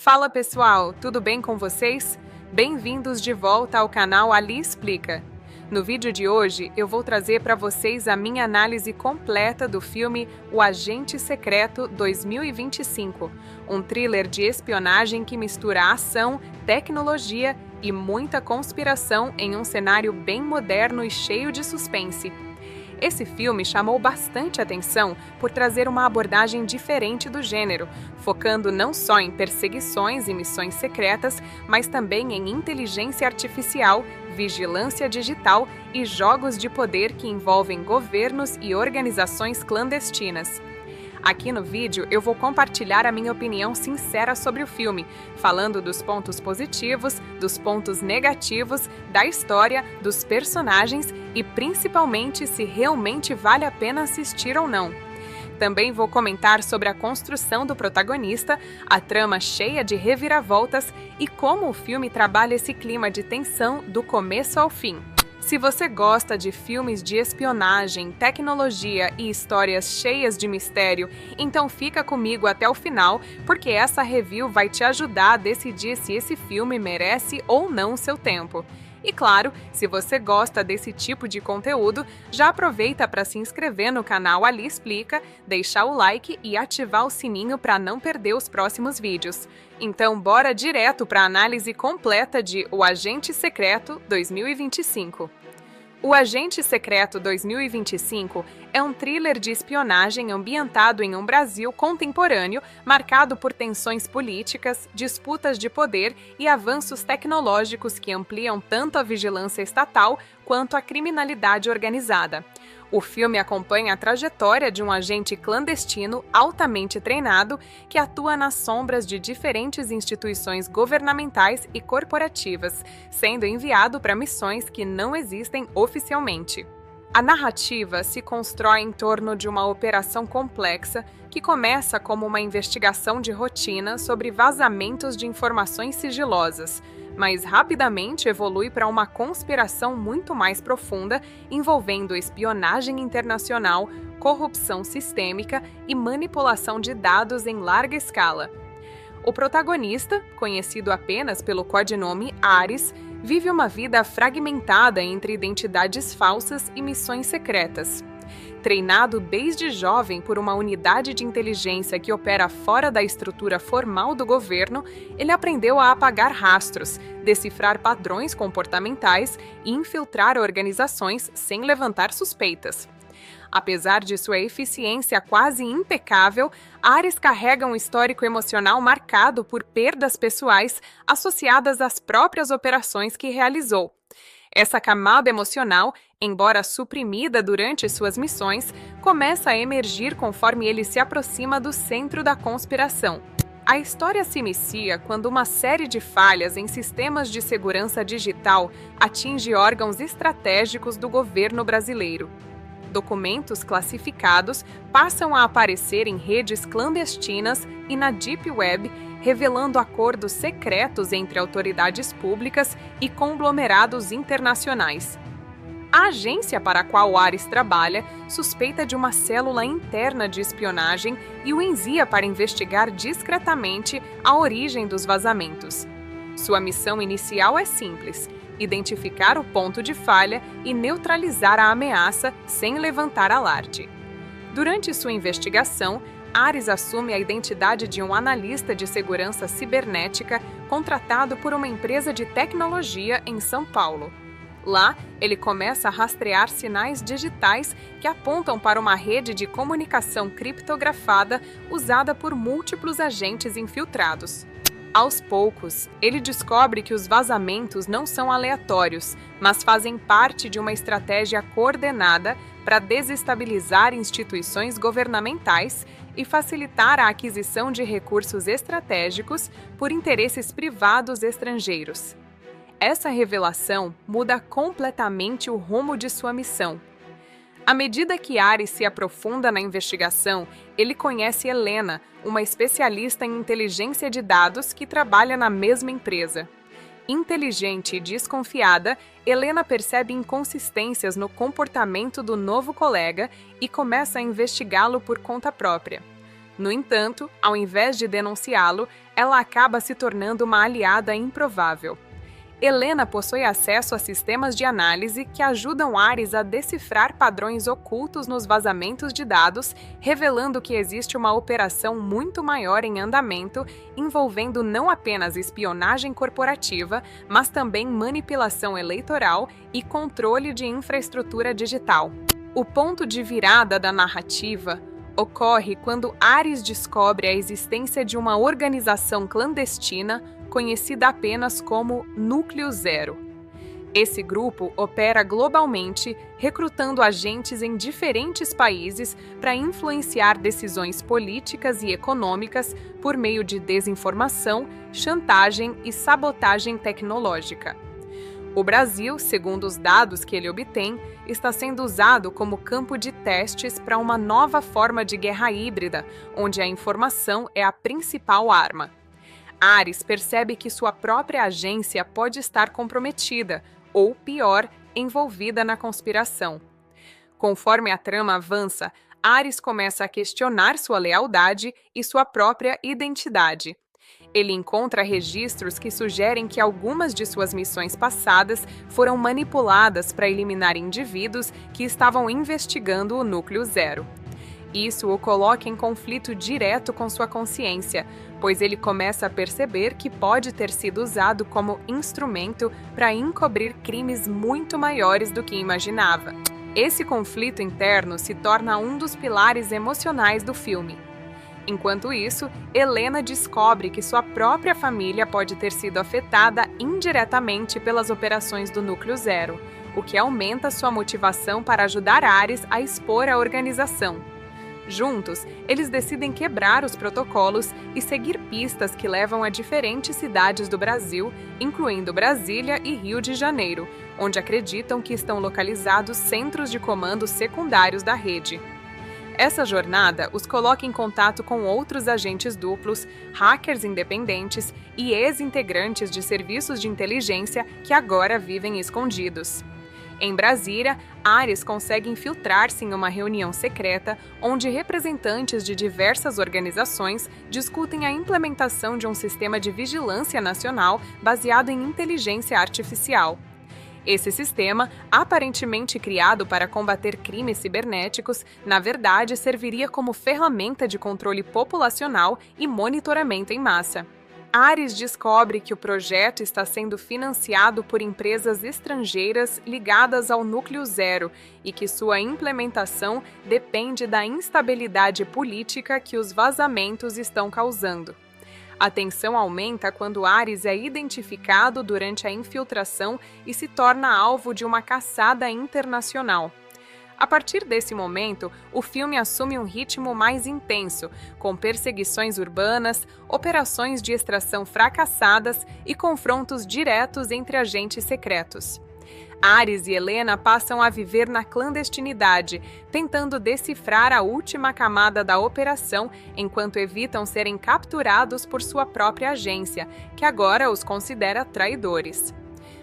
Fala pessoal, tudo bem com vocês? Bem-vindos de volta ao canal Ali Explica. No vídeo de hoje eu vou trazer para vocês a minha análise completa do filme O Agente Secreto 2025, um thriller de espionagem que mistura ação, tecnologia e muita conspiração em um cenário bem moderno e cheio de suspense. Esse filme chamou bastante atenção por trazer uma abordagem diferente do gênero, focando não só em perseguições e missões secretas, mas também em inteligência artificial, vigilância digital e jogos de poder que envolvem governos e organizações clandestinas. Aqui no vídeo eu vou compartilhar a minha opinião sincera sobre o filme, falando dos pontos positivos, dos pontos negativos, da história, dos personagens e principalmente se realmente vale a pena assistir ou não. Também vou comentar sobre a construção do protagonista, a trama cheia de reviravoltas e como o filme trabalha esse clima de tensão do começo ao fim. Se você gosta de filmes de espionagem, tecnologia e histórias cheias de mistério, então fica comigo até o final, porque essa review vai te ajudar a decidir se esse filme merece ou não o seu tempo. E claro, se você gosta desse tipo de conteúdo, já aproveita para se inscrever no canal Ali Explica, deixar o like e ativar o sininho para não perder os próximos vídeos. Então bora direto para a análise completa de O Agente Secreto 2025. O Agente Secreto 2025 é um thriller de espionagem ambientado em um Brasil contemporâneo, marcado por tensões políticas, disputas de poder e avanços tecnológicos que ampliam tanto a vigilância estatal quanto a criminalidade organizada. O filme acompanha a trajetória de um agente clandestino altamente treinado que atua nas sombras de diferentes instituições governamentais e corporativas, sendo enviado para missões que não existem oficialmente. A narrativa se constrói em torno de uma operação complexa que começa como uma investigação de rotina sobre vazamentos de informações sigilosas, mas rapidamente evolui para uma conspiração muito mais profunda envolvendo espionagem internacional, corrupção sistêmica e manipulação de dados em larga escala. O protagonista, conhecido apenas pelo codinome Ares, vive uma vida fragmentada entre identidades falsas e missões secretas. Treinado desde jovem por uma unidade de inteligência que opera fora da estrutura formal do governo, ele aprendeu a apagar rastros, decifrar padrões comportamentais e infiltrar organizações sem levantar suspeitas. Apesar de sua eficiência quase impecável, Ares carrega um histórico emocional marcado por perdas pessoais associadas às próprias operações que realizou. Essa camada emocional, embora suprimida durante suas missões, começa a emergir conforme ele se aproxima do centro da conspiração. A história se inicia quando uma série de falhas em sistemas de segurança digital atinge órgãos estratégicos do governo brasileiro. Documentos classificados passam a aparecer em redes clandestinas e na Deep Web, revelando acordos secretos entre autoridades públicas e conglomerados internacionais. A agência para a qual Ares trabalha suspeita de uma célula interna de espionagem e o envia para investigar discretamente a origem dos vazamentos. Sua missão inicial é simples: identificar o ponto de falha e neutralizar a ameaça sem levantar alarde. Durante sua investigação, Ares assume a identidade de um analista de segurança cibernética contratado por uma empresa de tecnologia em São Paulo. Lá, ele começa a rastrear sinais digitais que apontam para uma rede de comunicação criptografada usada por múltiplos agentes infiltrados. Aos poucos, ele descobre que os vazamentos não são aleatórios, mas fazem parte de uma estratégia coordenada para desestabilizar instituições governamentais e facilitar a aquisição de recursos estratégicos por interesses privados estrangeiros. Essa revelação muda completamente o rumo de sua missão. À medida que Ares se aprofunda na investigação, ele conhece Helena, uma especialista em inteligência de dados que trabalha na mesma empresa. Inteligente e desconfiada, Helena percebe inconsistências no comportamento do novo colega e começa a investigá-lo por conta própria. No entanto, ao invés de denunciá-lo, ela acaba se tornando uma aliada improvável. Helena possui acesso a sistemas de análise que ajudam Ares a decifrar padrões ocultos nos vazamentos de dados, revelando que existe uma operação muito maior em andamento, envolvendo não apenas espionagem corporativa, mas também manipulação eleitoral e controle de infraestrutura digital. O ponto de virada da narrativa ocorre quando Ares descobre a existência de uma organização clandestina conhecida apenas como Núcleo Zero. Esse grupo opera globalmente, recrutando agentes em diferentes países para influenciar decisões políticas e econômicas por meio de desinformação, chantagem e sabotagem tecnológica. O Brasil, segundo os dados que ele obtém, está sendo usado como campo de testes para uma nova forma de guerra híbrida, onde a informação é a principal arma. Ares percebe que sua própria agência pode estar comprometida, ou pior, envolvida na conspiração. Conforme a trama avança, Ares começa a questionar sua lealdade e sua própria identidade. Ele encontra registros que sugerem que algumas de suas missões passadas foram manipuladas para eliminar indivíduos que estavam investigando o Núcleo Zero. Isso o coloca em conflito direto com sua consciência, pois ele começa a perceber que pode ter sido usado como instrumento para encobrir crimes muito maiores do que imaginava. Esse conflito interno se torna um dos pilares emocionais do filme. Enquanto isso, Helena descobre que sua própria família pode ter sido afetada indiretamente pelas operações do Núcleo Zero, o que aumenta sua motivação para ajudar Ares a expor a organização. Juntos, eles decidem quebrar os protocolos e seguir pistas que levam a diferentes cidades do Brasil, incluindo Brasília e Rio de Janeiro, onde acreditam que estão localizados centros de comando secundários da rede. Essa jornada os coloca em contato com outros agentes duplos, hackers independentes e ex-integrantes de serviços de inteligência que agora vivem escondidos. Em Brasília, Ares consegue infiltrar-se em uma reunião secreta onde representantes de diversas organizações discutem a implementação de um sistema de vigilância nacional baseado em inteligência artificial. Esse sistema, aparentemente criado para combater crimes cibernéticos, na verdade serviria como ferramenta de controle populacional e monitoramento em massa. Ares descobre que o projeto está sendo financiado por empresas estrangeiras ligadas ao Núcleo Zero e que sua implementação depende da instabilidade política que os vazamentos estão causando. A tensão aumenta quando Ares é identificado durante a infiltração e se torna alvo de uma caçada internacional. A partir desse momento, o filme assume um ritmo mais intenso, com perseguições urbanas, operações de extração fracassadas e confrontos diretos entre agentes secretos. Ares e Helena passam a viver na clandestinidade, tentando decifrar a última camada da operação enquanto evitam serem capturados por sua própria agência, que agora os considera traidores.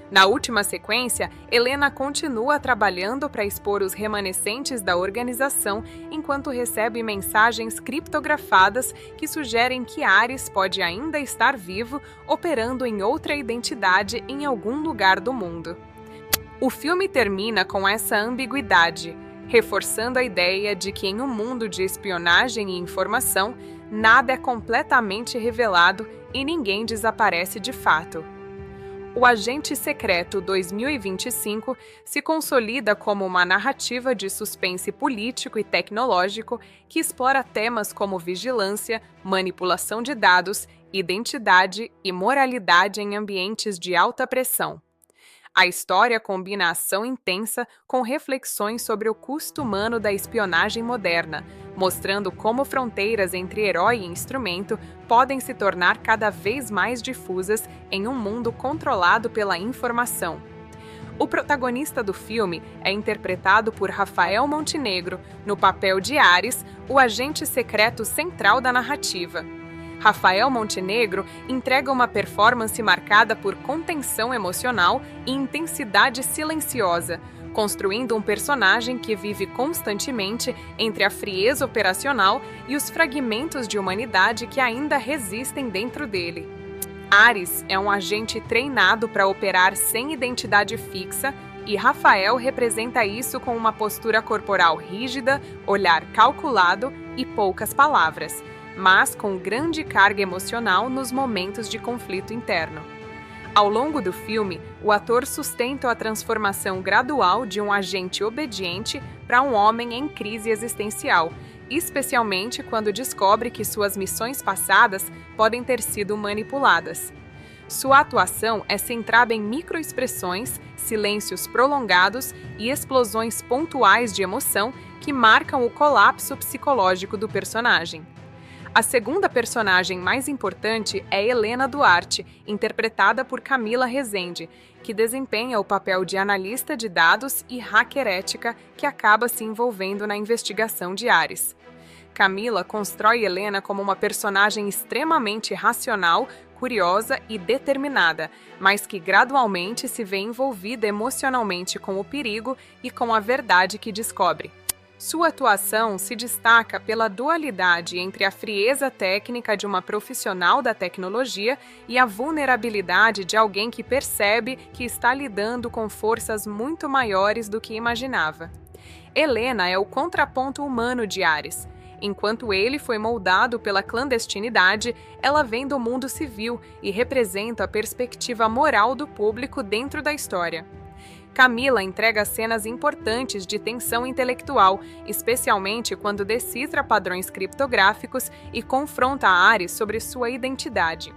Na última sequência, Helena continua trabalhando para expor os remanescentes da organização enquanto recebe mensagens criptografadas que sugerem que Ares pode ainda estar vivo, operando em outra identidade em algum lugar do mundo. O filme termina com essa ambiguidade, reforçando a ideia de que em um mundo de espionagem e informação, nada é completamente revelado e ninguém desaparece de fato. O Agente Secreto 2025 se consolida como uma narrativa de suspense político e tecnológico que explora temas como vigilância, manipulação de dados, identidade e moralidade em ambientes de alta pressão. A história combina ação intensa com reflexões sobre o custo humano da espionagem moderna, mostrando como fronteiras entre herói e instrumento podem se tornar cada vez mais difusas em um mundo controlado pela informação. O protagonista do filme é interpretado por Rafael Montenegro, no papel de Ares, o agente secreto central da narrativa. Rafael Montenegro entrega uma performance marcada por contenção emocional e intensidade silenciosa, construindo um personagem que vive constantemente entre a frieza operacional e os fragmentos de humanidade que ainda resistem dentro dele. Ares é um agente treinado para operar sem identidade fixa, e Rafael representa isso com uma postura corporal rígida, olhar calculado e poucas palavras, mas com grande carga emocional nos momentos de conflito interno. Ao longo do filme, o ator sustenta a transformação gradual de um agente obediente para um homem em crise existencial, especialmente quando descobre que suas missões passadas podem ter sido manipuladas. Sua atuação é centrada em microexpressões, silêncios prolongados e explosões pontuais de emoção que marcam o colapso psicológico do personagem. A segunda personagem mais importante é Helena Duarte, interpretada por Camila Rezende, que desempenha o papel de analista de dados e hacker ética que acaba se envolvendo na investigação de Ares. Camila constrói Helena como uma personagem extremamente racional, curiosa e determinada, mas que gradualmente se vê envolvida emocionalmente com o perigo e com a verdade que descobre. Sua atuação se destaca pela dualidade entre a frieza técnica de uma profissional da tecnologia e a vulnerabilidade de alguém que percebe que está lidando com forças muito maiores do que imaginava. Helena é o contraponto humano de Ares. Enquanto ele foi moldado pela clandestinidade, ela vem do mundo civil e representa a perspectiva moral do público dentro da história. Camila entrega cenas importantes de tensão intelectual, especialmente quando decifra padrões criptográficos e confronta Ares sobre sua identidade.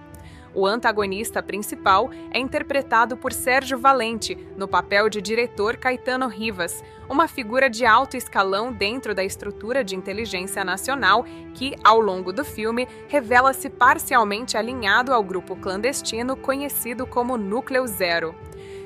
O antagonista principal é interpretado por Sérgio Valente, no papel de diretor Caetano Rivas, uma figura de alto escalão dentro da estrutura de inteligência nacional que, ao longo do filme, revela-se parcialmente alinhado ao grupo clandestino conhecido como Núcleo Zero.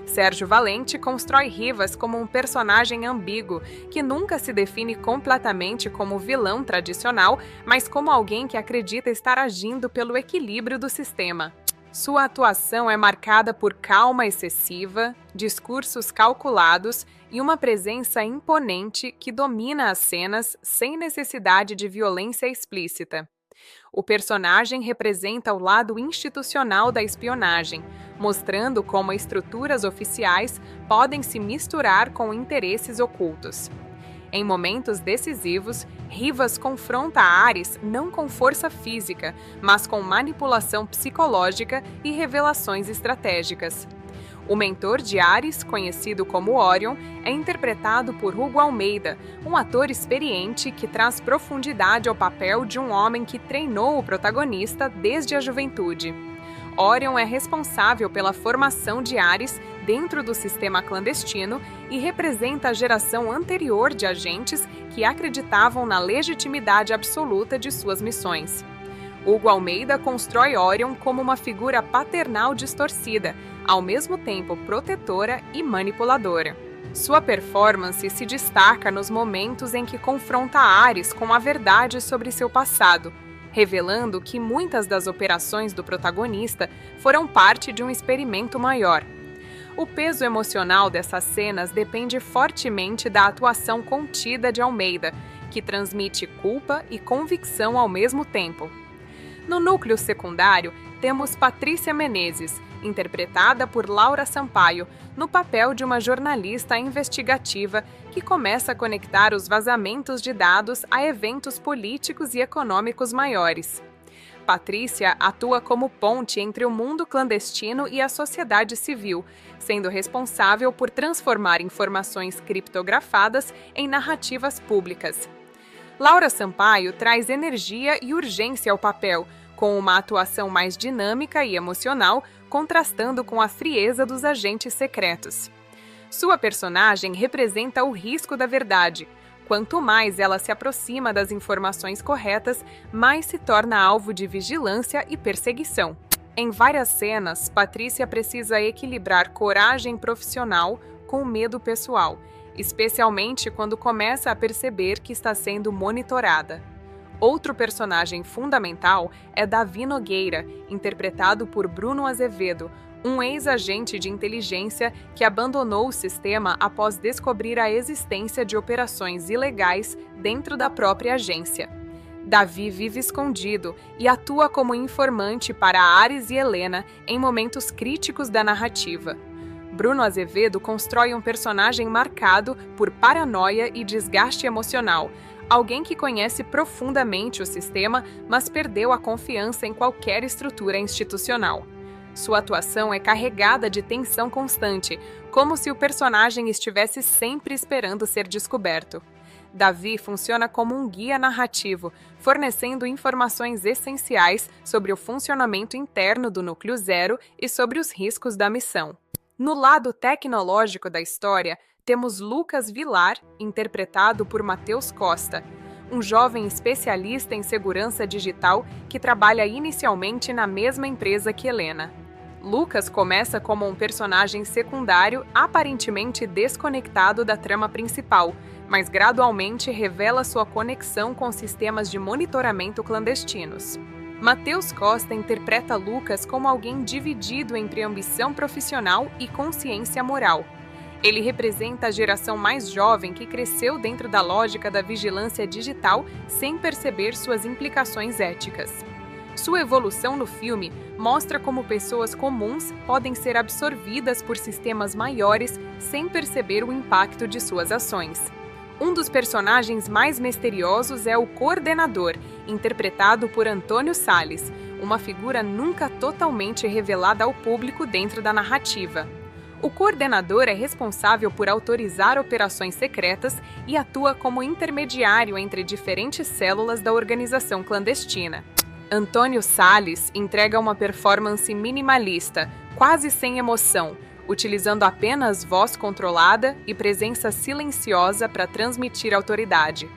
Sérgio Valente constrói Rivas como um personagem ambíguo, que nunca se define completamente como vilão tradicional, mas como alguém que acredita estar agindo pelo equilíbrio do sistema. Sua atuação é marcada por calma excessiva, discursos calculados e uma presença imponente que domina as cenas sem necessidade de violência explícita. O personagem representa o lado institucional da espionagem, mostrando como estruturas oficiais podem se misturar com interesses ocultos. Em momentos decisivos, Rivas confronta Ares não com força física, mas com manipulação psicológica e revelações estratégicas. O mentor de Ares, conhecido como Orion, é interpretado por Hugo Almeida, um ator experiente que traz profundidade ao papel de um homem que treinou o protagonista desde a juventude. Orion é responsável pela formação de Ares dentro do sistema clandestino e representa a geração anterior de agentes que acreditavam na legitimidade absoluta de suas missões. Hugo Almeida constrói Orion como uma figura paternal distorcida, ao mesmo tempo protetora e manipuladora. Sua performance se destaca nos momentos em que confronta Ares com a verdade sobre seu passado, revelando que muitas das operações do protagonista foram parte de um experimento maior. O peso emocional dessas cenas depende fortemente da atuação contida de Almeida, que transmite culpa e convicção ao mesmo tempo. No núcleo secundário, temos Patrícia Menezes, interpretada por Laura Sampaio, no papel de uma jornalista investigativa que começa a conectar os vazamentos de dados a eventos políticos e econômicos maiores. Patrícia atua como ponte entre o mundo clandestino e a sociedade civil, sendo responsável por transformar informações criptografadas em narrativas públicas. Laura Sampaio traz energia e urgência ao papel, com uma atuação mais dinâmica e emocional, contrastando com a frieza dos agentes secretos. Sua personagem representa o risco da verdade. Quanto mais ela se aproxima das informações corretas, mais se torna alvo de vigilância e perseguição. Em várias cenas, Patrícia precisa equilibrar coragem profissional com medo pessoal, especialmente quando começa a perceber que está sendo monitorada. Outro personagem fundamental é Davi Nogueira, interpretado por Bruno Azevedo, um ex-agente de inteligência que abandonou o sistema após descobrir a existência de operações ilegais dentro da própria agência. Davi vive escondido e atua como informante para Ares e Helena em momentos críticos da narrativa. Bruno Azevedo constrói um personagem marcado por paranoia e desgaste emocional, alguém que conhece profundamente o sistema, mas perdeu a confiança em qualquer estrutura institucional. Sua atuação é carregada de tensão constante, como se o personagem estivesse sempre esperando ser descoberto. Davi funciona como um guia narrativo, fornecendo informações essenciais sobre o funcionamento interno do Núcleo Zero e sobre os riscos da missão. No lado tecnológico da história, temos Lucas Vilar, interpretado por Matheus Costa, um jovem especialista em segurança digital que trabalha inicialmente na mesma empresa que Helena. Lucas começa como um personagem secundário aparentemente desconectado da trama principal, mas gradualmente revela sua conexão com sistemas de monitoramento clandestinos. Matheus Costa interpreta Lucas como alguém dividido entre ambição profissional e consciência moral. Ele representa a geração mais jovem que cresceu dentro da lógica da vigilância digital sem perceber suas implicações éticas. Sua evolução no filme mostra como pessoas comuns podem ser absorvidas por sistemas maiores sem perceber o impacto de suas ações. Um dos personagens mais misteriosos é o Coordenador, interpretado por Antônio Salles, uma figura nunca totalmente revelada ao público dentro da narrativa. O Coordenador é responsável por autorizar operações secretas e atua como intermediário entre diferentes células da organização clandestina. Antônio Salles entrega uma performance minimalista, quase sem emoção, utilizando apenas voz controlada e presença silenciosa para transmitir autoridade.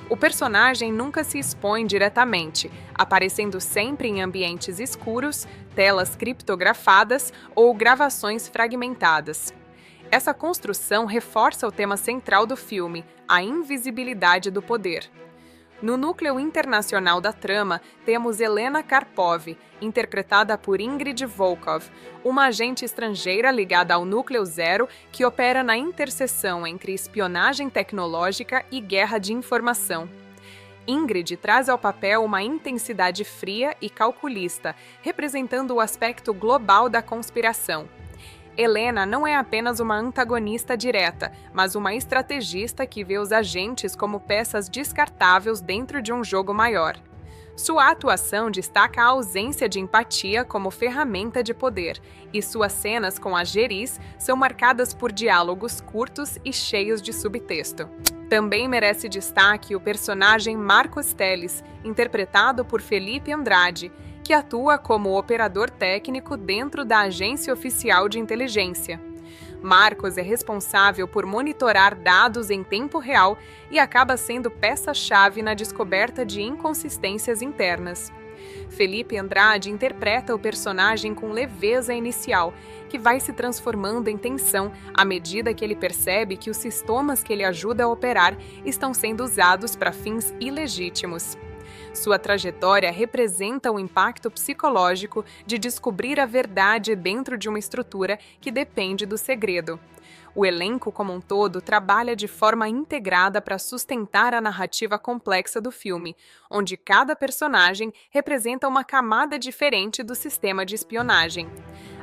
O personagem nunca se expõe diretamente, aparecendo sempre em ambientes escuros, telas criptografadas ou gravações fragmentadas. Essa construção reforça o tema central do filme, a invisibilidade do poder. No núcleo internacional da trama, temos Helena Karpov, interpretada por Ingrid Volkov, uma agente estrangeira ligada ao Núcleo Zero que opera na interseção entre espionagem tecnológica e guerra de informação. Ingrid traz ao papel uma intensidade fria e calculista, representando o aspecto global da conspiração. Helena não é apenas uma antagonista direta, mas uma estrategista que vê os agentes como peças descartáveis dentro de um jogo maior. Sua atuação destaca a ausência de empatia como ferramenta de poder, e suas cenas com a Geris são marcadas por diálogos curtos e cheios de subtexto. Também merece destaque o personagem Marcos Teles, interpretado por Felipe Andrade, que atua como operador técnico dentro da Agência Oficial de Inteligência. Marcos é responsável por monitorar dados em tempo real e acaba sendo peça-chave na descoberta de inconsistências internas. Felipe Andrade interpreta o personagem com leveza inicial, que vai se transformando em tensão à medida que ele percebe que os sistemas que ele ajuda a operar estão sendo usados para fins ilegítimos. Sua trajetória representa o impacto psicológico de descobrir a verdade dentro de uma estrutura que depende do segredo. O elenco como um todo trabalha de forma integrada para sustentar a narrativa complexa do filme, onde cada personagem representa uma camada diferente do sistema de espionagem.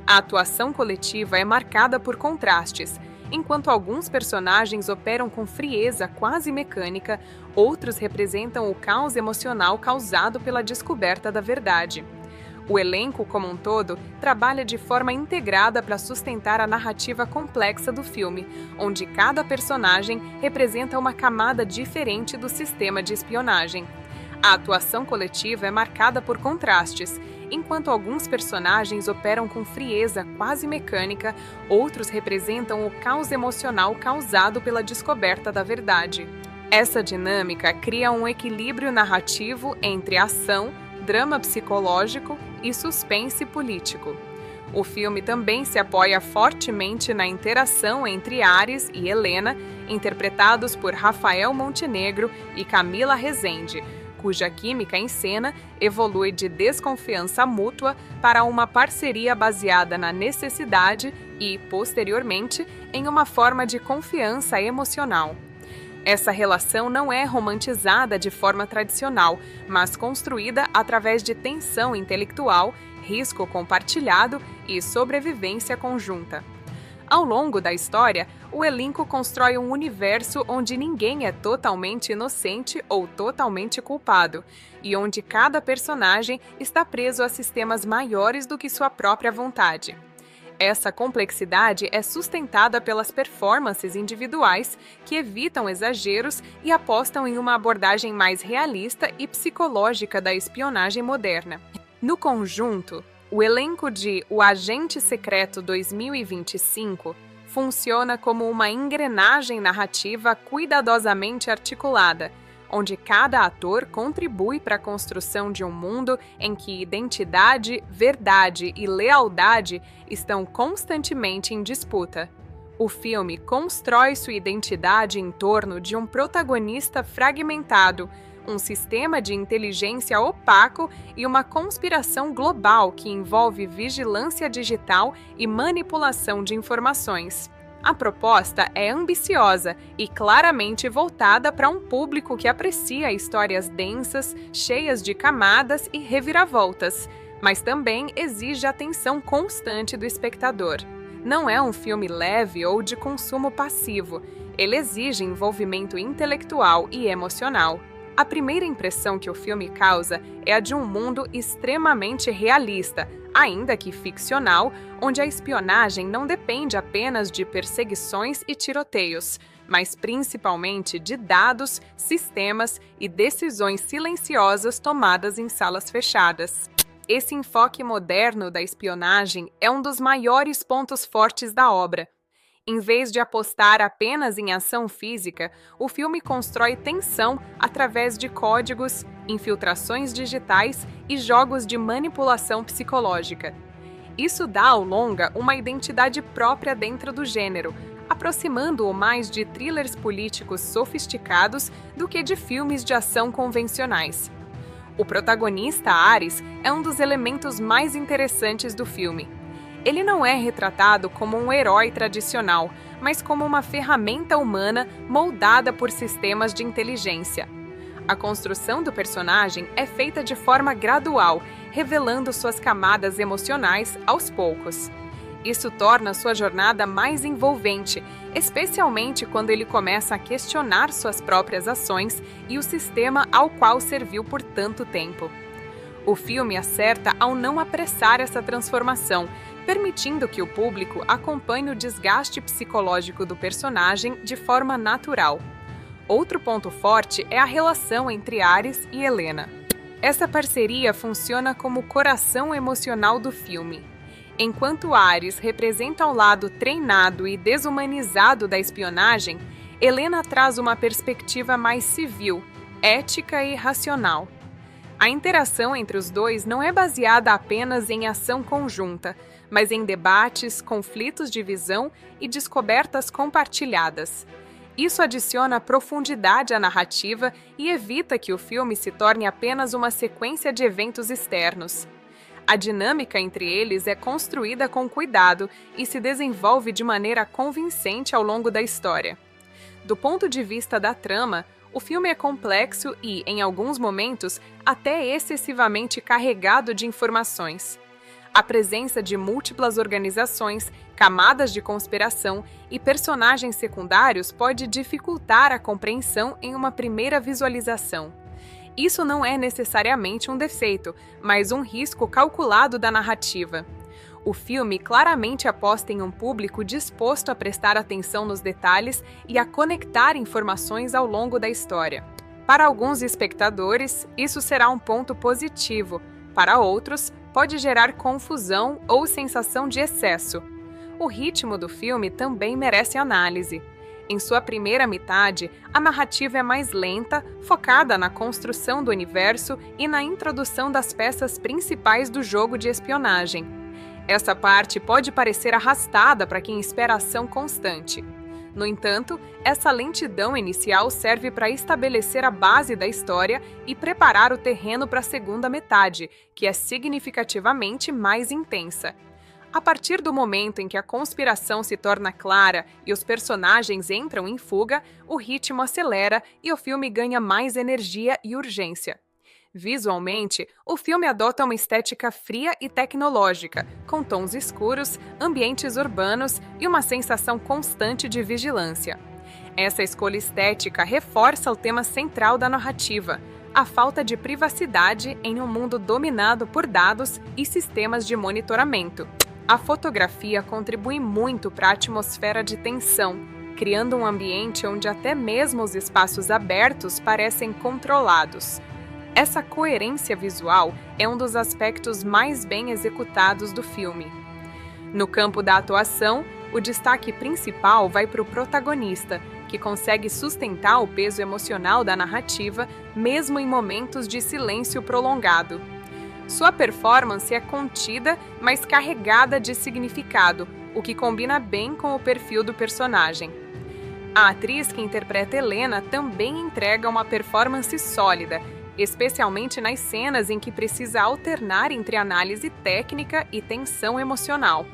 A atuação coletiva é marcada por contrastes. Enquanto alguns personagens operam com frieza quase mecânica, outros representam o caos emocional causado pela descoberta da verdade. O elenco, como um todo, trabalha de forma integrada para sustentar a narrativa complexa do filme, onde cada personagem representa uma camada diferente do sistema de espionagem. A atuação coletiva é marcada por contrastes. Enquanto alguns personagens operam com frieza quase mecânica, outros representam o caos emocional causado pela descoberta da verdade. Essa dinâmica cria um equilíbrio narrativo entre ação, drama psicológico e suspense político. O filme também se apoia fortemente na interação entre Ares e Helena, interpretados por Rafael Montenegro e Camila Rezende, cuja química em cena evolui de desconfiança mútua para uma parceria baseada na necessidade e, posteriormente, em uma forma de confiança emocional. Essa relação não é romantizada de forma tradicional, mas construída através de tensão intelectual, risco compartilhado e sobrevivência conjunta. Ao longo da história, o elenco constrói um universo onde ninguém é totalmente inocente ou totalmente culpado, e onde cada personagem está preso a sistemas maiores do que sua própria vontade. Essa complexidade é sustentada pelas performances individuais, que evitam exageros e apostam em uma abordagem mais realista e psicológica da espionagem moderna. No conjunto, o elenco de O Agente Secreto 2025 funciona como uma engrenagem narrativa cuidadosamente articulada, onde cada ator contribui para a construção de um mundo em que identidade, verdade e lealdade estão constantemente em disputa. O filme constrói sua identidade em torno de um protagonista fragmentado, um sistema de inteligência opaco e uma conspiração global que envolve vigilância digital e manipulação de informações. A proposta é ambiciosa e claramente voltada para um público que aprecia histórias densas, cheias de camadas e reviravoltas, mas também exige atenção constante do espectador. Não é um filme leve ou de consumo passivo, ele exige envolvimento intelectual e emocional. A primeira impressão que o filme causa é a de um mundo extremamente realista, ainda que ficcional, onde a espionagem não depende apenas de perseguições e tiroteios, mas principalmente de dados, sistemas e decisões silenciosas tomadas em salas fechadas. Esse enfoque moderno da espionagem é um dos maiores pontos fortes da obra. Em vez de apostar apenas em ação física, o filme constrói tensão através de códigos, infiltrações digitais e jogos de manipulação psicológica. Isso dá ao longa uma identidade própria dentro do gênero, aproximando-o mais de thrillers políticos sofisticados do que de filmes de ação convencionais. O protagonista, Ares, é um dos elementos mais interessantes do filme. Ele não é retratado como um herói tradicional, mas como uma ferramenta humana moldada por sistemas de inteligência. A construção do personagem é feita de forma gradual, revelando suas camadas emocionais aos poucos. Isso torna sua jornada mais envolvente, especialmente quando ele começa a questionar suas próprias ações e o sistema ao qual serviu por tanto tempo. O filme acerta ao não apressar essa transformação, permitindo que o público acompanhe o desgaste psicológico do personagem de forma natural. Outro ponto forte é a relação entre Ares e Helena. Essa parceria funciona como o coração emocional do filme. Enquanto Ares representa o lado treinado e desumanizado da espionagem, Helena traz uma perspectiva mais civil, ética e racional. A interação entre os dois não é baseada apenas em ação conjunta, mas em debates, conflitos de visão e descobertas compartilhadas. Isso adiciona profundidade à narrativa e evita que o filme se torne apenas uma sequência de eventos externos. A dinâmica entre eles é construída com cuidado e se desenvolve de maneira convincente ao longo da história. Do ponto de vista da trama, o filme é complexo e, em alguns momentos, até excessivamente carregado de informações. A presença de múltiplas organizações, camadas de conspiração e personagens secundários pode dificultar a compreensão em uma primeira visualização. Isso não é necessariamente um defeito, mas um risco calculado da narrativa. O filme claramente aposta em um público disposto a prestar atenção nos detalhes e a conectar informações ao longo da história. Para alguns espectadores, isso será um ponto positivo. Para outros, pode gerar confusão ou sensação de excesso. O ritmo do filme também merece análise. Em sua primeira metade, a narrativa é mais lenta, focada na construção do universo e na introdução das peças principais do jogo de espionagem. Essa parte pode parecer arrastada para quem espera ação constante. No entanto, essa lentidão inicial serve para estabelecer a base da história e preparar o terreno para a segunda metade, que é significativamente mais intensa. A partir do momento em que a conspiração se torna clara e os personagens entram em fuga, o ritmo acelera e o filme ganha mais energia e urgência. Visualmente, o filme adota uma estética fria e tecnológica, com tons escuros, ambientes urbanos e uma sensação constante de vigilância. Essa escolha estética reforça o tema central da narrativa, a falta de privacidade em um mundo dominado por dados e sistemas de monitoramento. A fotografia contribui muito para a atmosfera de tensão, criando um ambiente onde até mesmo os espaços abertos parecem controlados. Essa coerência visual é um dos aspectos mais bem executados do filme. No campo da atuação, o destaque principal vai para o protagonista, que consegue sustentar o peso emocional da narrativa, mesmo em momentos de silêncio prolongado. Sua performance é contida, mas carregada de significado, o que combina bem com o perfil do personagem. A atriz que interpreta Helena também entrega uma performance sólida, especialmente nas cenas em que precisa alternar entre análise técnica e tensão emocional.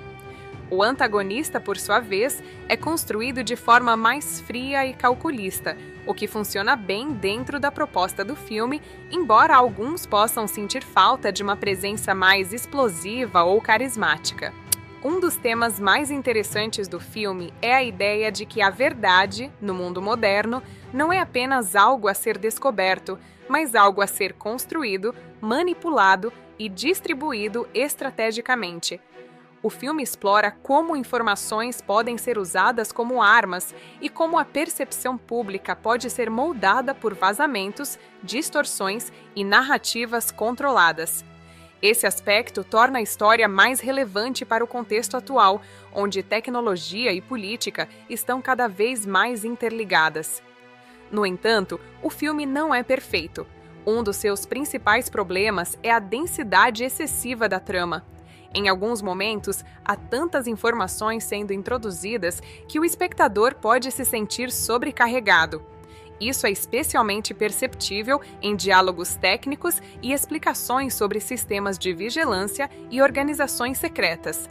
O antagonista, por sua vez, é construído de forma mais fria e calculista, o que funciona bem dentro da proposta do filme, embora alguns possam sentir falta de uma presença mais explosiva ou carismática. Um dos temas mais interessantes do filme é a ideia de que a verdade, no mundo moderno, não é apenas algo a ser descoberto, mas algo a ser construído, manipulado e distribuído estrategicamente. O filme explora como informações podem ser usadas como armas e como a percepção pública pode ser moldada por vazamentos, distorções e narrativas controladas. Esse aspecto torna a história mais relevante para o contexto atual, onde tecnologia e política estão cada vez mais interligadas. No entanto, o filme não é perfeito. Um dos seus principais problemas é a densidade excessiva da trama. Em alguns momentos, há tantas informações sendo introduzidas que o espectador pode se sentir sobrecarregado. Isso é especialmente perceptível em diálogos técnicos e explicações sobre sistemas de vigilância e organizações secretas.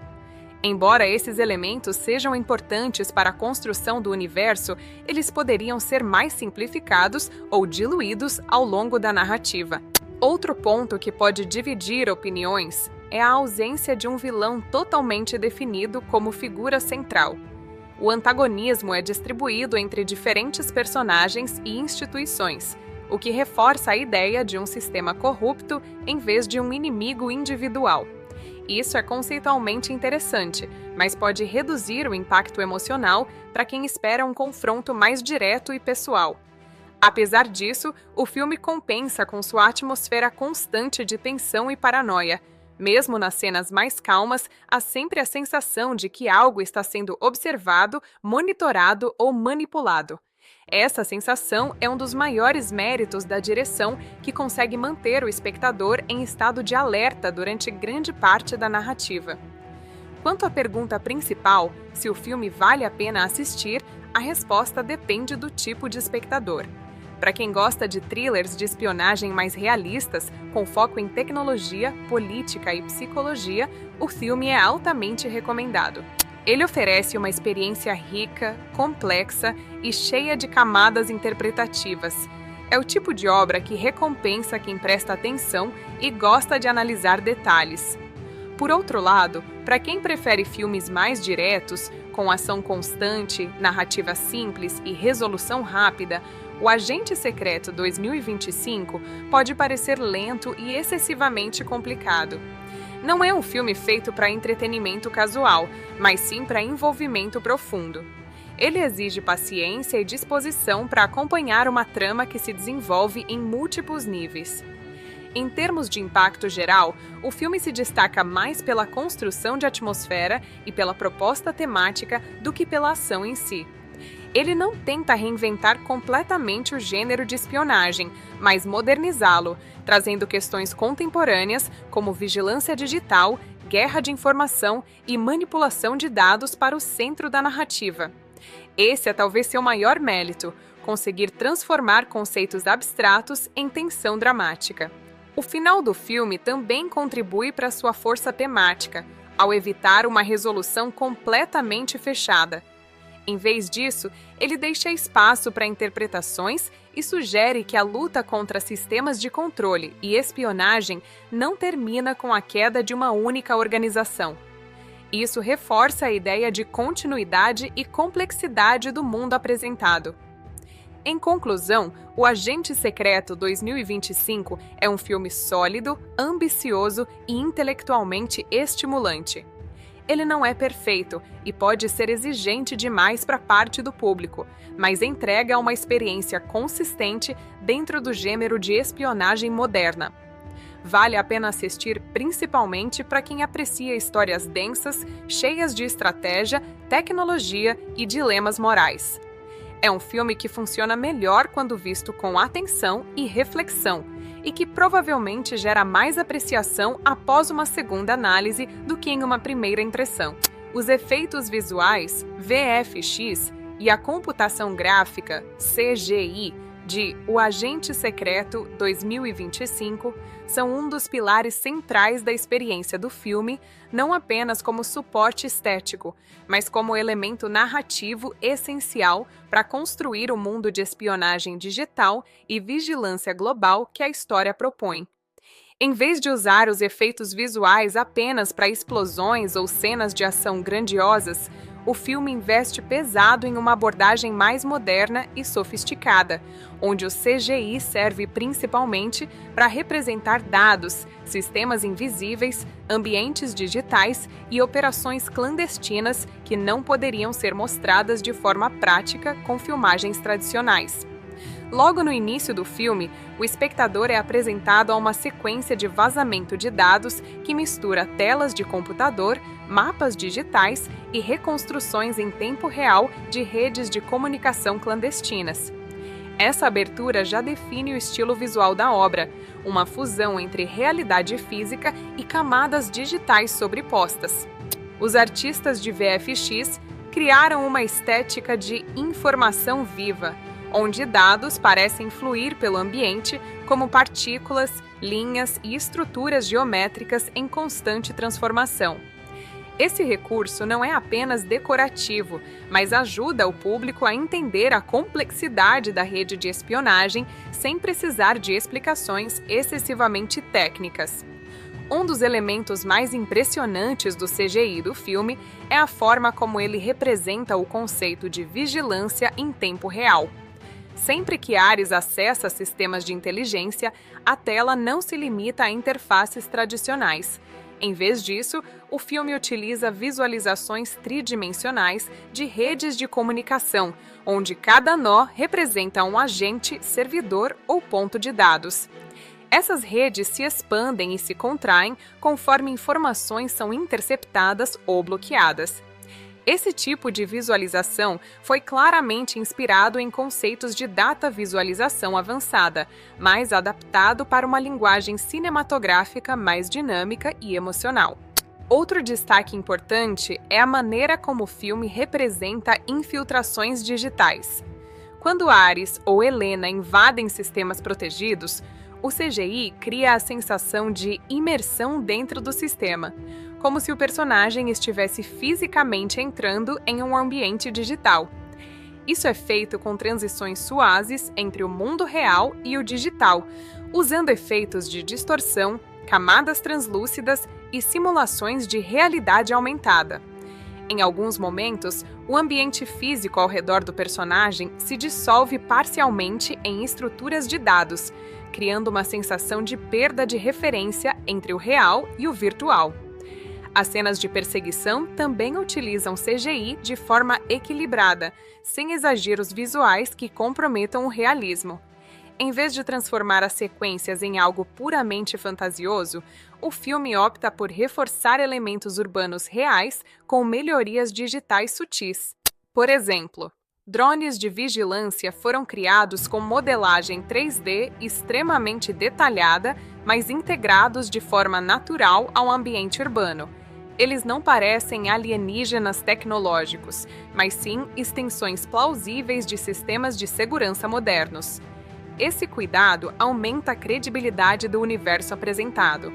Embora esses elementos sejam importantes para a construção do universo, eles poderiam ser mais simplificados ou diluídos ao longo da narrativa. Outro ponto que pode dividir opiniões é a ausência de um vilão totalmente definido como figura central. O antagonismo é distribuído entre diferentes personagens e instituições, o que reforça a ideia de um sistema corrupto em vez de um inimigo individual. Isso é conceitualmente interessante, mas pode reduzir o impacto emocional para quem espera um confronto mais direto e pessoal. Apesar disso, o filme compensa com sua atmosfera constante de tensão e paranoia. Mesmo nas cenas mais calmas, há sempre a sensação de que algo está sendo observado, monitorado ou manipulado. Essa sensação é um dos maiores méritos da direção, que consegue manter o espectador em estado de alerta durante grande parte da narrativa. Quanto à pergunta principal, se o filme vale a pena assistir, a resposta depende do tipo de espectador. Para quem gosta de thrillers de espionagem mais realistas, com foco em tecnologia, política e psicologia, o filme é altamente recomendado. Ele oferece uma experiência rica, complexa e cheia de camadas interpretativas. É o tipo de obra que recompensa quem presta atenção e gosta de analisar detalhes. Por outro lado, para quem prefere filmes mais diretos, com ação constante, narrativa simples e resolução rápida, O Agente Secreto 2025 pode parecer lento e excessivamente complicado. Não é um filme feito para entretenimento casual, mas sim para envolvimento profundo. Ele exige paciência e disposição para acompanhar uma trama que se desenvolve em múltiplos níveis. Em termos de impacto geral, o filme se destaca mais pela construção de atmosfera e pela proposta temática do que pela ação em si. Ele não tenta reinventar completamente o gênero de espionagem, mas modernizá-lo, trazendo questões contemporâneas como vigilância digital, guerra de informação e manipulação de dados para o centro da narrativa. Esse é talvez seu maior mérito, conseguir transformar conceitos abstratos em tensão dramática. O final do filme também contribui para sua força temática, ao evitar uma resolução completamente fechada. Em vez disso, ele deixa espaço para interpretações e sugere que a luta contra sistemas de controle e espionagem não termina com a queda de uma única organização. Isso reforça a ideia de continuidade e complexidade do mundo apresentado. Em conclusão, O Agente Secreto 2025 é um filme sólido, ambicioso e intelectualmente estimulante. Ele não é perfeito e pode ser exigente demais para parte do público, mas entrega uma experiência consistente dentro do gênero de espionagem moderna. Vale a pena assistir principalmente para quem aprecia histórias densas, cheias de estratégia, tecnologia e dilemas morais. É um filme que funciona melhor quando visto com atenção e reflexão, e que provavelmente gera mais apreciação após uma segunda análise do que em uma primeira impressão. Os efeitos visuais, VFX, e a computação gráfica, CGI, de O Agente Secreto 2025 são um dos pilares centrais da experiência do filme, não apenas como suporte estético, mas como elemento narrativo essencial para construir o mundo de espionagem digital e vigilância global que a história propõe. Em vez de usar os efeitos visuais apenas para explosões ou cenas de ação grandiosas, o filme investe pesado em uma abordagem mais moderna e sofisticada, onde o CGI serve principalmente para representar dados, sistemas invisíveis, ambientes digitais e operações clandestinas que não poderiam ser mostradas de forma prática com filmagens tradicionais. Logo no início do filme, o espectador é apresentado a uma sequência de vazamento de dados que mistura telas de computador, mapas digitais e reconstruções em tempo real de redes de comunicação clandestinas. Essa abertura já define o estilo visual da obra, uma fusão entre realidade física e camadas digitais sobrepostas. Os artistas de VFX criaram uma estética de informação viva, onde dados parecem fluir pelo ambiente como partículas, linhas e estruturas geométricas em constante transformação. Esse recurso não é apenas decorativo, mas ajuda o público a entender a complexidade da rede de espionagem sem precisar de explicações excessivamente técnicas. Um dos elementos mais impressionantes do CGI do filme é a forma como ele representa o conceito de vigilância em tempo real. Sempre que Ares acessa sistemas de inteligência, a tela não se limita a interfaces tradicionais. Em vez disso, o filme utiliza visualizações tridimensionais de redes de comunicação, onde cada nó representa um agente, servidor ou ponto de dados. Essas redes se expandem e se contraem conforme informações são interceptadas ou bloqueadas. Esse tipo de visualização foi claramente inspirado em conceitos de data visualização avançada, mas adaptado para uma linguagem cinematográfica mais dinâmica e emocional. Outro destaque importante é a maneira como o filme representa infiltrações digitais. Quando Ares ou Helena invadem sistemas protegidos, o CGI cria a sensação de imersão dentro do sistema, como se o personagem estivesse fisicamente entrando em um ambiente digital. Isso é feito com transições suaves entre o mundo real e o digital, usando efeitos de distorção, camadas translúcidas e simulações de realidade aumentada. Em alguns momentos, o ambiente físico ao redor do personagem se dissolve parcialmente em estruturas de dados, criando uma sensação de perda de referência entre o real e o virtual. As cenas de perseguição também utilizam CGI de forma equilibrada, sem exageros visuais que comprometam o realismo. Em vez de transformar as sequências em algo puramente fantasioso, o filme opta por reforçar elementos urbanos reais com melhorias digitais sutis. Por exemplo, drones de vigilância foram criados com modelagem 3D extremamente detalhada, mas integrados de forma natural ao ambiente urbano. Eles não parecem alienígenas tecnológicos, mas sim extensões plausíveis de sistemas de segurança modernos. Esse cuidado aumenta a credibilidade do universo apresentado.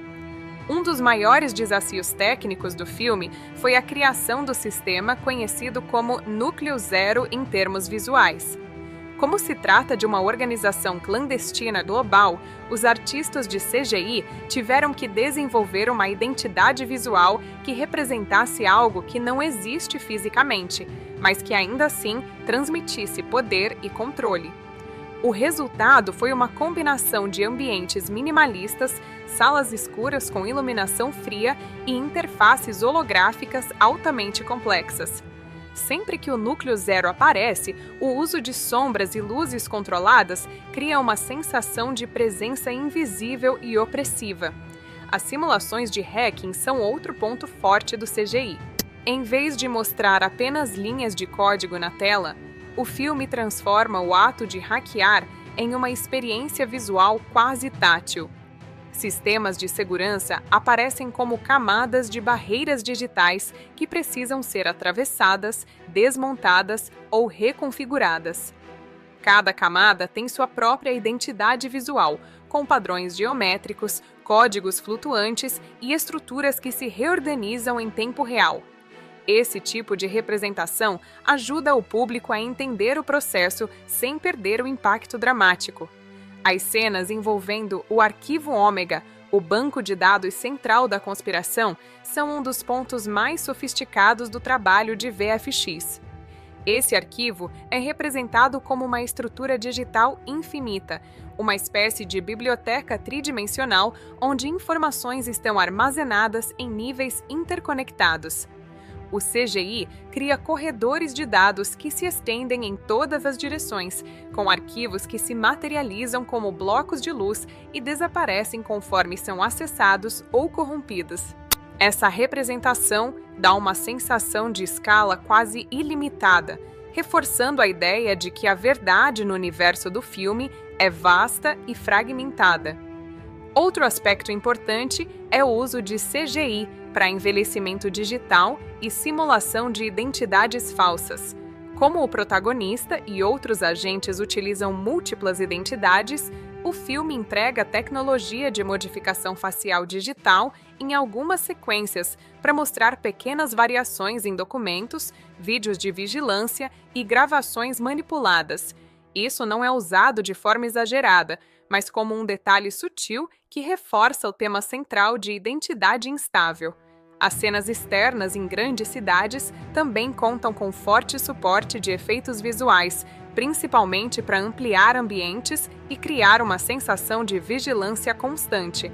Um dos maiores desafios técnicos do filme foi a criação do sistema conhecido como Núcleo Zero em termos visuais. Como se trata de uma organização clandestina global, os artistas de CGI tiveram que desenvolver uma identidade visual que representasse algo que não existe fisicamente, mas que ainda assim transmitisse poder e controle. O resultado foi uma combinação de ambientes minimalistas, salas escuras com iluminação fria e interfaces holográficas altamente complexas. Sempre que o núcleo zero aparece, o uso de sombras e luzes controladas cria uma sensação de presença invisível e opressiva. As simulações de hacking são outro ponto forte do CGI. Em vez de mostrar apenas linhas de código na tela, o filme transforma o ato de hackear em uma experiência visual quase tátil. Sistemas de segurança aparecem como camadas de barreiras digitais que precisam ser atravessadas, desmontadas ou reconfiguradas. Cada camada tem sua própria identidade visual, com padrões geométricos, códigos flutuantes e estruturas que se reorganizam em tempo real. Esse tipo de representação ajuda o público a entender o processo sem perder o impacto dramático. As cenas envolvendo o Arquivo Ômega, o banco de dados central da conspiração, são um dos pontos mais sofisticados do trabalho de VFX. Esse arquivo é representado como uma estrutura digital infinita, uma espécie de biblioteca tridimensional onde informações estão armazenadas em níveis interconectados. O CGI cria corredores de dados que se estendem em todas as direções, com arquivos que se materializam como blocos de luz e desaparecem conforme são acessados ou corrompidos. Essa representação dá uma sensação de escala quase ilimitada, reforçando a ideia de que a verdade no universo do filme é vasta e fragmentada. Outro aspecto importante é o uso de CGI para envelhecimento digital e simulação de identidades falsas. Como o protagonista e outros agentes utilizam múltiplas identidades, o filme emprega tecnologia de modificação facial digital em algumas sequências para mostrar pequenas variações em documentos, vídeos de vigilância e gravações manipuladas. Isso não é usado de forma exagerada, mas como um detalhe sutil que reforça o tema central de identidade instável. As cenas externas em grandes cidades também contam com forte suporte de efeitos visuais, principalmente para ampliar ambientes e criar uma sensação de vigilância constante.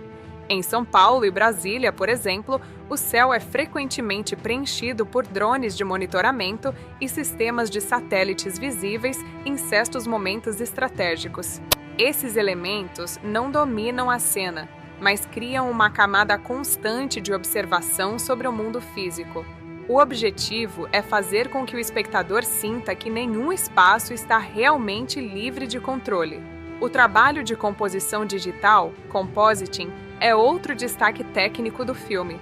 Em São Paulo e Brasília, por exemplo, o céu é frequentemente preenchido por drones de monitoramento e sistemas de satélites visíveis em certos momentos estratégicos. Esses elementos não dominam a cena, mas criam uma camada constante de observação sobre o mundo físico. O objetivo é fazer com que o espectador sinta que nenhum espaço está realmente livre de controle. O trabalho de composição digital, compositing, é outro destaque técnico do filme.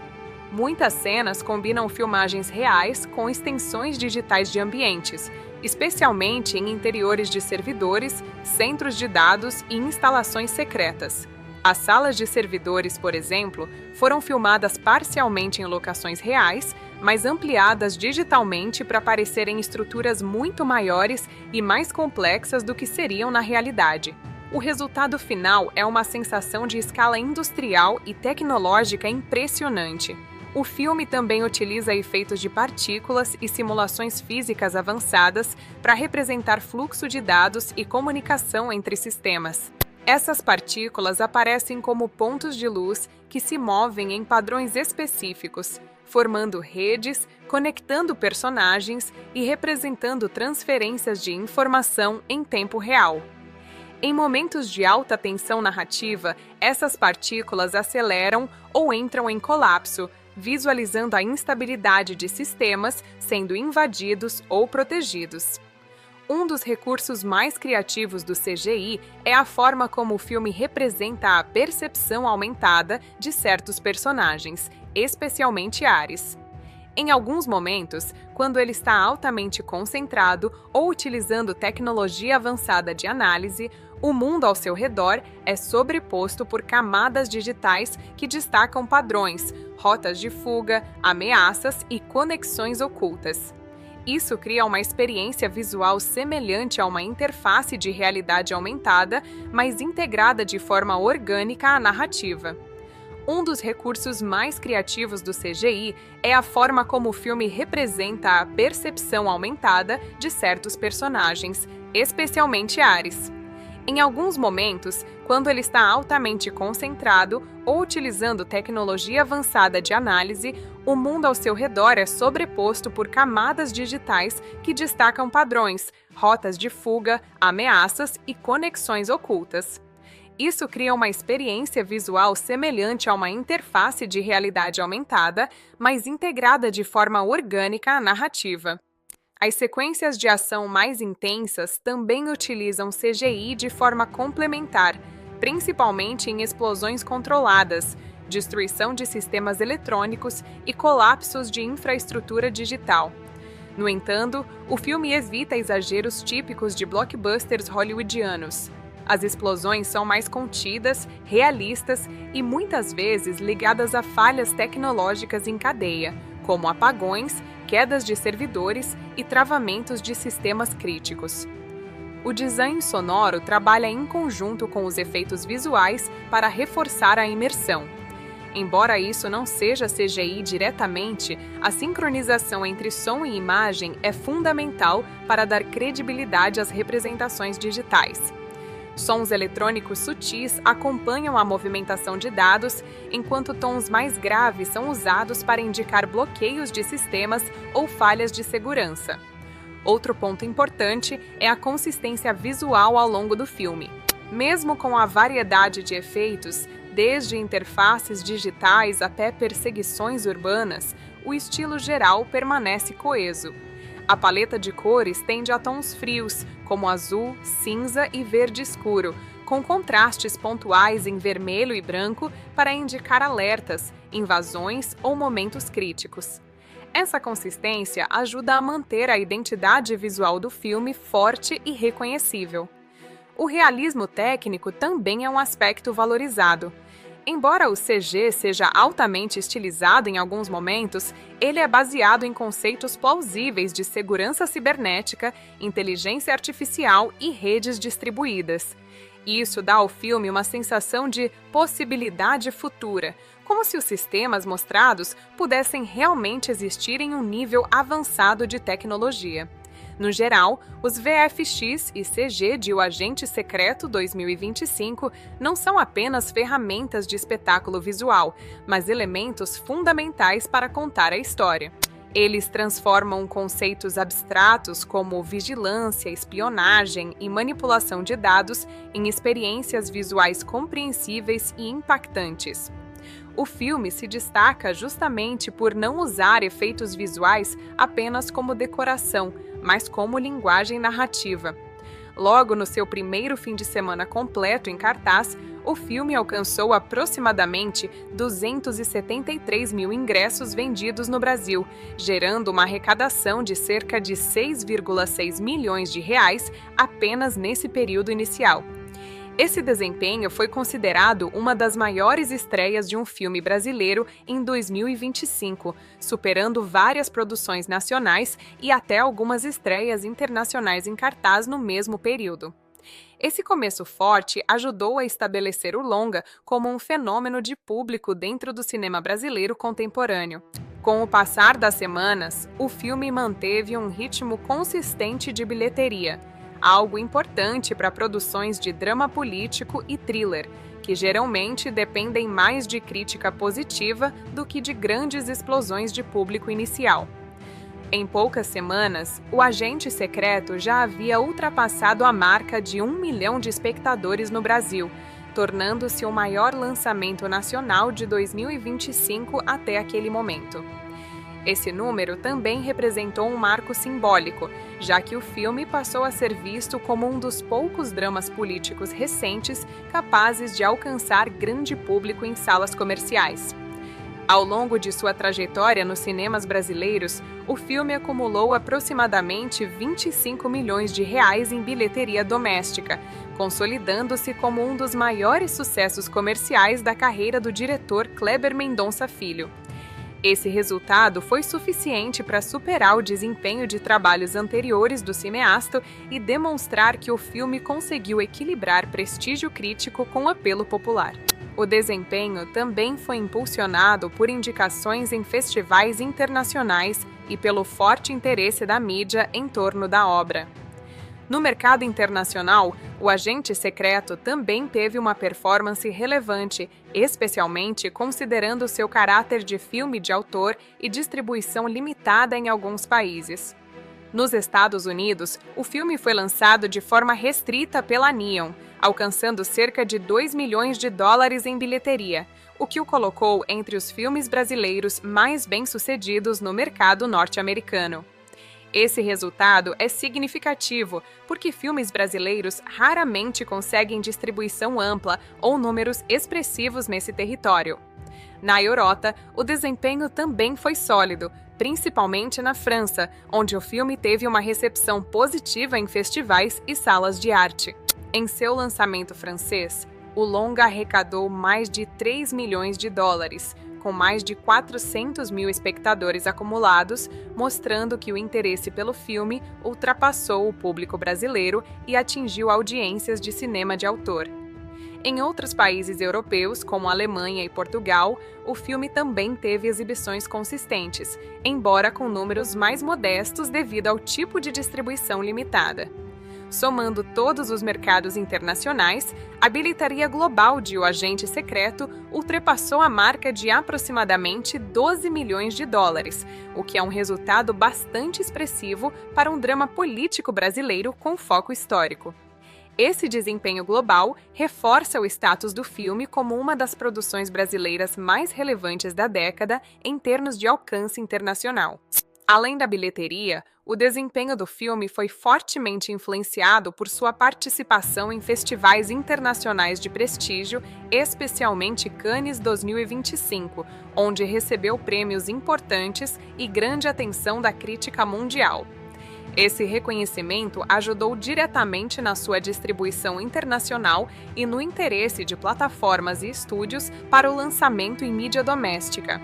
Muitas cenas combinam filmagens reais com extensões digitais de ambientes, especialmente em interiores de servidores, centros de dados e instalações secretas. As salas de servidores, por exemplo, foram filmadas parcialmente em locações reais, mas ampliadas digitalmente para parecerem estruturas muito maiores e mais complexas do que seriam na realidade. O resultado final é uma sensação de escala industrial e tecnológica impressionante. O filme também utiliza efeitos de partículas e simulações físicas avançadas para representar fluxo de dados e comunicação entre sistemas. Essas partículas aparecem como pontos de luz que se movem em padrões específicos, formando redes, conectando personagens e representando transferências de informação em tempo real. Em momentos de alta tensão narrativa, essas partículas aceleram ou entram em colapso, visualizando a instabilidade de sistemas sendo invadidos ou protegidos. Um dos recursos mais criativos do CGI é a forma como o filme representa a percepção aumentada de certos personagens, especialmente Ares. Em alguns momentos, quando ele está altamente concentrado ou utilizando tecnologia avançada de análise, o mundo ao seu redor é sobreposto por camadas digitais que destacam padrões, rotas de fuga, ameaças e conexões ocultas. Isso cria uma experiência visual semelhante a uma interface de realidade aumentada, mas integrada de forma orgânica à narrativa. Um dos recursos mais criativos do CGI é a forma como o filme representa a percepção aumentada de certos personagens, especialmente Ares. Em alguns momentos, quando ele está altamente concentrado ou utilizando tecnologia avançada de análise, o mundo ao seu redor é sobreposto por camadas digitais que destacam padrões, rotas de fuga, ameaças e conexões ocultas. Isso cria uma experiência visual semelhante a uma interface de realidade aumentada, mas integrada de forma orgânica à narrativa. As sequências de ação mais intensas também utilizam CGI de forma complementar, principalmente em explosões controladas, destruição de sistemas eletrônicos e colapsos de infraestrutura digital. No entanto, o filme evita exageros típicos de blockbusters hollywoodianos. As explosões são mais contidas, realistas e muitas vezes ligadas a falhas tecnológicas em cadeia, como apagões, quedas de servidores e travamentos de sistemas críticos. O design sonoro trabalha em conjunto com os efeitos visuais para reforçar a imersão. Embora isso não seja CGI diretamente, a sincronização entre som e imagem é fundamental para dar credibilidade às representações digitais. Sons eletrônicos sutis acompanham a movimentação de dados, enquanto tons mais graves são usados para indicar bloqueios de sistemas ou falhas de segurança. Outro ponto importante é a consistência visual ao longo do filme. Mesmo com a variedade de efeitos, desde interfaces digitais até perseguições urbanas, o estilo geral permanece coeso. A paleta de cores tende a tons frios, como azul, cinza e verde escuro, com contrastes pontuais em vermelho e branco para indicar alertas, invasões ou momentos críticos. Essa consistência ajuda a manter a identidade visual do filme forte e reconhecível. O realismo técnico também é um aspecto valorizado. Embora o CG seja altamente estilizado em alguns momentos, ele é baseado em conceitos plausíveis de segurança cibernética, inteligência artificial e redes distribuídas. Isso dá ao filme uma sensação de possibilidade futura, como se os sistemas mostrados pudessem realmente existir em um nível avançado de tecnologia. No geral, os VFX e CG de O Agente Secreto 2025 não são apenas ferramentas de espetáculo visual, mas elementos fundamentais para contar a história. Eles transformam conceitos abstratos como vigilância, espionagem e manipulação de dados em experiências visuais compreensíveis e impactantes. O filme se destaca justamente por não usar efeitos visuais apenas como decoração, mas como linguagem narrativa. Logo no seu primeiro fim de semana completo em cartaz, o filme alcançou aproximadamente 273 mil ingressos vendidos no Brasil, gerando uma arrecadação de cerca de 6,6 milhões de reais apenas nesse período inicial. Esse desempenho foi considerado uma das maiores estreias de um filme brasileiro em 2025, superando várias produções nacionais e até algumas estreias internacionais em cartaz no mesmo período. Esse começo forte ajudou a estabelecer o longa como um fenômeno de público dentro do cinema brasileiro contemporâneo. Com o passar das semanas, o filme manteve um ritmo consistente de bilheteria, algo importante para produções de drama político e thriller, que geralmente dependem mais de crítica positiva do que de grandes explosões de público inicial. Em poucas semanas, O Agente Secreto já havia ultrapassado a marca de 1 milhão de espectadores no Brasil, tornando-se o maior lançamento nacional de 2025 até aquele momento. Esse número também representou um marco simbólico, já que o filme passou a ser visto como um dos poucos dramas políticos recentes capazes de alcançar grande público em salas comerciais. Ao longo de sua trajetória nos cinemas brasileiros, o filme acumulou aproximadamente 25 milhões de reais em bilheteria doméstica, consolidando-se como um dos maiores sucessos comerciais da carreira do diretor Kleber Mendonça Filho. Esse resultado foi suficiente para superar o desempenho de trabalhos anteriores do cineasta e demonstrar que o filme conseguiu equilibrar prestígio crítico com apelo popular. O desempenho também foi impulsionado por indicações em festivais internacionais e pelo forte interesse da mídia em torno da obra. No mercado internacional, O Agente Secreto também teve uma performance relevante, especialmente considerando seu caráter de filme de autor e distribuição limitada em alguns países. Nos Estados Unidos, o filme foi lançado de forma restrita pela Neon, alcançando cerca de 2 milhões de dólares em bilheteria, o que o colocou entre os filmes brasileiros mais bem-sucedidos no mercado norte-americano. Esse resultado é significativo, porque filmes brasileiros raramente conseguem distribuição ampla ou números expressivos nesse território. Na Europa, o desempenho também foi sólido, principalmente na França, onde o filme teve uma recepção positiva em festivais e salas de arte. Em seu lançamento francês, o longa arrecadou mais de 3 milhões de dólares, com mais de 400 mil espectadores acumulados, mostrando que o interesse pelo filme ultrapassou o público brasileiro e atingiu audiências de cinema de autor. Em outros países europeus, como Alemanha e Portugal, o filme também teve exibições consistentes, embora com números mais modestos devido ao tipo de distribuição limitada. Somando todos os mercados internacionais, a bilheteria global de O Agente Secreto ultrapassou a marca de aproximadamente 12 milhões de dólares, o que é um resultado bastante expressivo para um drama político brasileiro com foco histórico. Esse desempenho global reforça o status do filme como uma das produções brasileiras mais relevantes da década em termos de alcance internacional. Além da bilheteria, o desempenho do filme foi fortemente influenciado por sua participação em festivais internacionais de prestígio, especialmente Cannes 2025, onde recebeu prêmios importantes e grande atenção da crítica mundial. Esse reconhecimento ajudou diretamente na sua distribuição internacional e no interesse de plataformas e estúdios para o lançamento em mídia doméstica.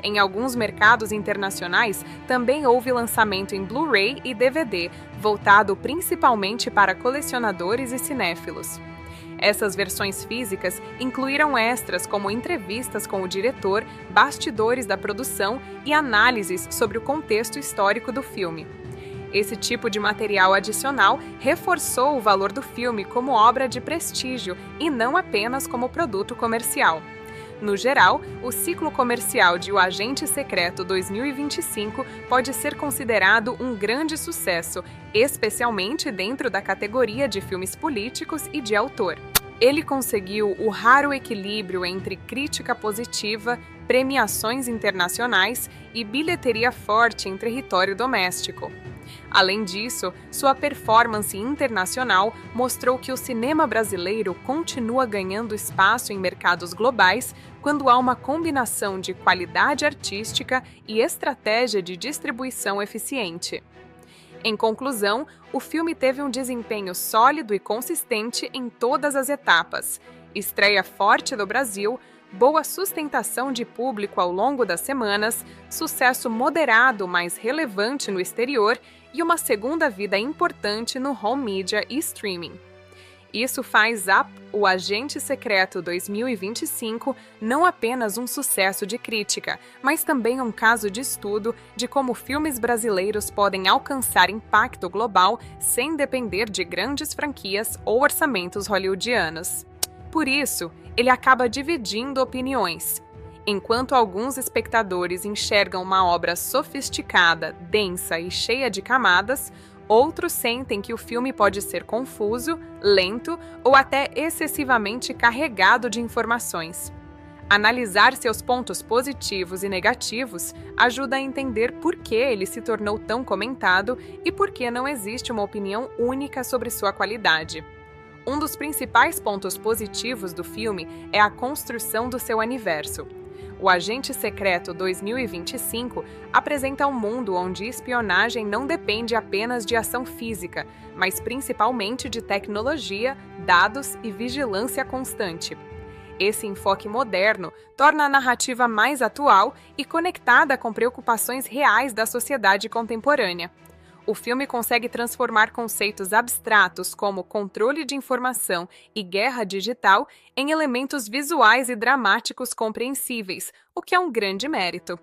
Em alguns mercados internacionais, também houve lançamento em Blu-ray e DVD, voltado principalmente para colecionadores e cinéfilos. Essas versões físicas incluíram extras como entrevistas com o diretor, bastidores da produção e análises sobre o contexto histórico do filme. Esse tipo de material adicional reforçou o valor do filme como obra de prestígio e não apenas como produto comercial. No geral, o ciclo comercial de O Agente Secreto 2025 pode ser considerado um grande sucesso, especialmente dentro da categoria de filmes políticos e de autor. Ele conseguiu o raro equilíbrio entre crítica positiva, premiações internacionais e bilheteria forte em território doméstico. Além disso, sua performance internacional mostrou que o cinema brasileiro continua ganhando espaço em mercados globais quando há uma combinação de qualidade artística e estratégia de distribuição eficiente. Em conclusão, o filme teve um desempenho sólido e consistente em todas as etapas: estreia forte do Brasil, boa sustentação de público ao longo das semanas, sucesso moderado mais relevante no exterior e uma segunda vida importante no home media e streaming. Isso faz O Agente Secreto 2025 não apenas um sucesso de crítica, mas também um caso de estudo de como filmes brasileiros podem alcançar impacto global sem depender de grandes franquias ou orçamentos hollywoodianos. Por isso, ele acaba dividindo opiniões. Enquanto alguns espectadores enxergam uma obra sofisticada, densa e cheia de camadas, outros sentem que o filme pode ser confuso, lento ou até excessivamente carregado de informações. Analisar seus pontos positivos e negativos ajuda a entender por que ele se tornou tão comentado e por que não existe uma opinião única sobre sua qualidade. Um dos principais pontos positivos do filme é a construção do seu universo. O Agente Secreto 2025 apresenta um mundo onde espionagem não depende apenas de ação física, mas principalmente de tecnologia, dados e vigilância constante. Esse enfoque moderno torna a narrativa mais atual e conectada com preocupações reais da sociedade contemporânea. O filme consegue transformar conceitos abstratos como controle de informação e guerra digital em elementos visuais e dramáticos compreensíveis, o que é um grande mérito.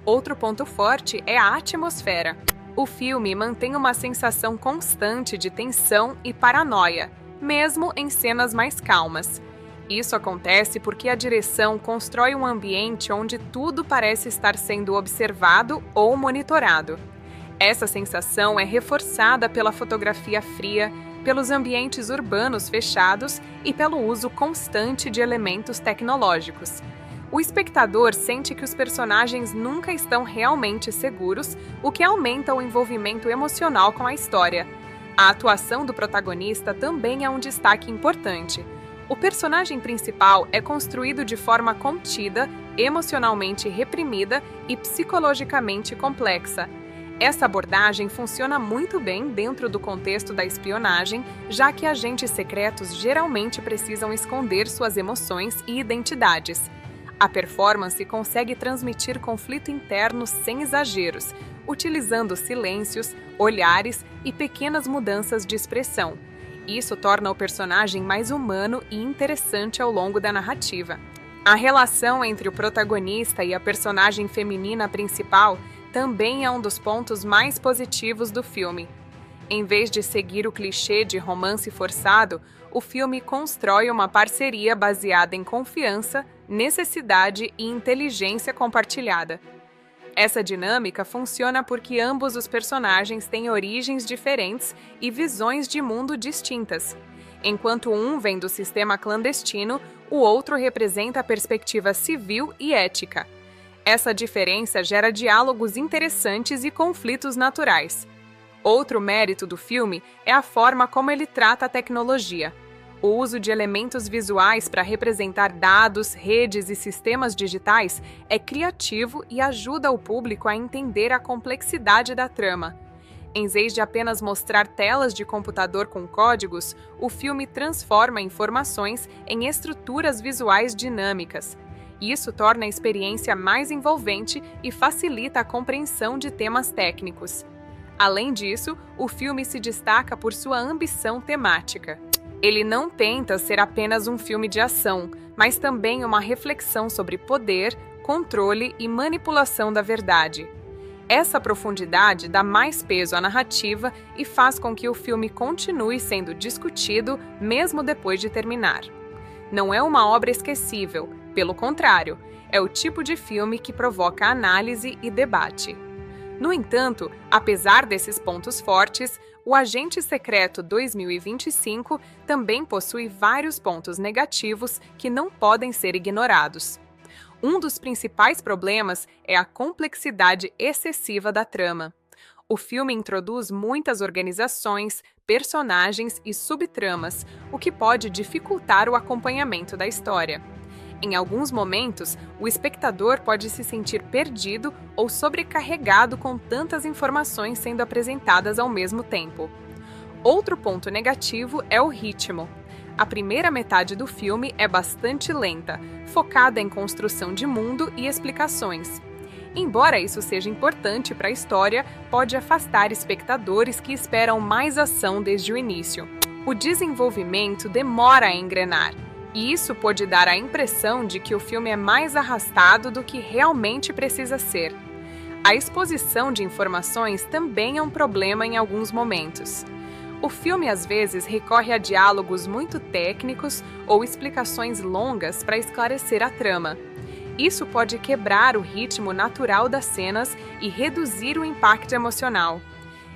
Outro ponto forte é a atmosfera. O filme mantém uma sensação constante de tensão e paranoia, mesmo em cenas mais calmas. Isso acontece porque a direção constrói um ambiente onde tudo parece estar sendo observado ou monitorado. Essa sensação é reforçada pela fotografia fria, pelos ambientes urbanos fechados e pelo uso constante de elementos tecnológicos. O espectador sente que os personagens nunca estão realmente seguros, o que aumenta o envolvimento emocional com a história. A atuação do protagonista também é um destaque importante. O personagem principal é construído de forma contida, emocionalmente reprimida e psicologicamente complexa. Essa abordagem funciona muito bem dentro do contexto da espionagem, já que agentes secretos geralmente precisam esconder suas emoções e identidades. A performance consegue transmitir conflito interno sem exageros, utilizando silêncios, olhares e pequenas mudanças de expressão. Isso torna o personagem mais humano e interessante ao longo da narrativa. A relação entre o protagonista e a personagem feminina principal também é um dos pontos mais positivos do filme. Em vez de seguir o clichê de romance forçado, o filme constrói uma parceria baseada em confiança, necessidade e inteligência compartilhada. Essa dinâmica funciona porque ambos os personagens têm origens diferentes e visões de mundo distintas. Enquanto um vem do sistema clandestino, o outro representa a perspectiva civil e ética. Essa diferença gera diálogos interessantes e conflitos naturais. Outro mérito do filme é a forma como ele trata a tecnologia. O uso de elementos visuais para representar dados, redes e sistemas digitais é criativo e ajuda o público a entender a complexidade da trama. Em vez de apenas mostrar telas de computador com códigos, o filme transforma informações em estruturas visuais dinâmicas. Isso torna a experiência mais envolvente e facilita a compreensão de temas técnicos. Além disso, o filme se destaca por sua ambição temática. Ele não tenta ser apenas um filme de ação, mas também uma reflexão sobre poder, controle e manipulação da verdade. Essa profundidade dá mais peso à narrativa e faz com que o filme continue sendo discutido mesmo depois de terminar. Não é uma obra esquecível, pelo contrário, é o tipo de filme que provoca análise e debate. No entanto, apesar desses pontos fortes, o Agente Secreto 2025 também possui vários pontos negativos que não podem ser ignorados. Um dos principais problemas é a complexidade excessiva da trama. O filme introduz muitas organizações, personagens e subtramas, o que pode dificultar o acompanhamento da história. Em alguns momentos, o espectador pode se sentir perdido ou sobrecarregado com tantas informações sendo apresentadas ao mesmo tempo. Outro ponto negativo é o ritmo. A primeira metade do filme é bastante lenta, focada em construção de mundo e explicações. Embora isso seja importante para a história, pode afastar espectadores que esperam mais ação desde o início. O desenvolvimento demora a engrenar, e isso pode dar a impressão de que o filme é mais arrastado do que realmente precisa ser. A exposição de informações também é um problema em alguns momentos. O filme às vezes recorre a diálogos muito técnicos ou explicações longas para esclarecer a trama. Isso pode quebrar o ritmo natural das cenas e reduzir o impacto emocional.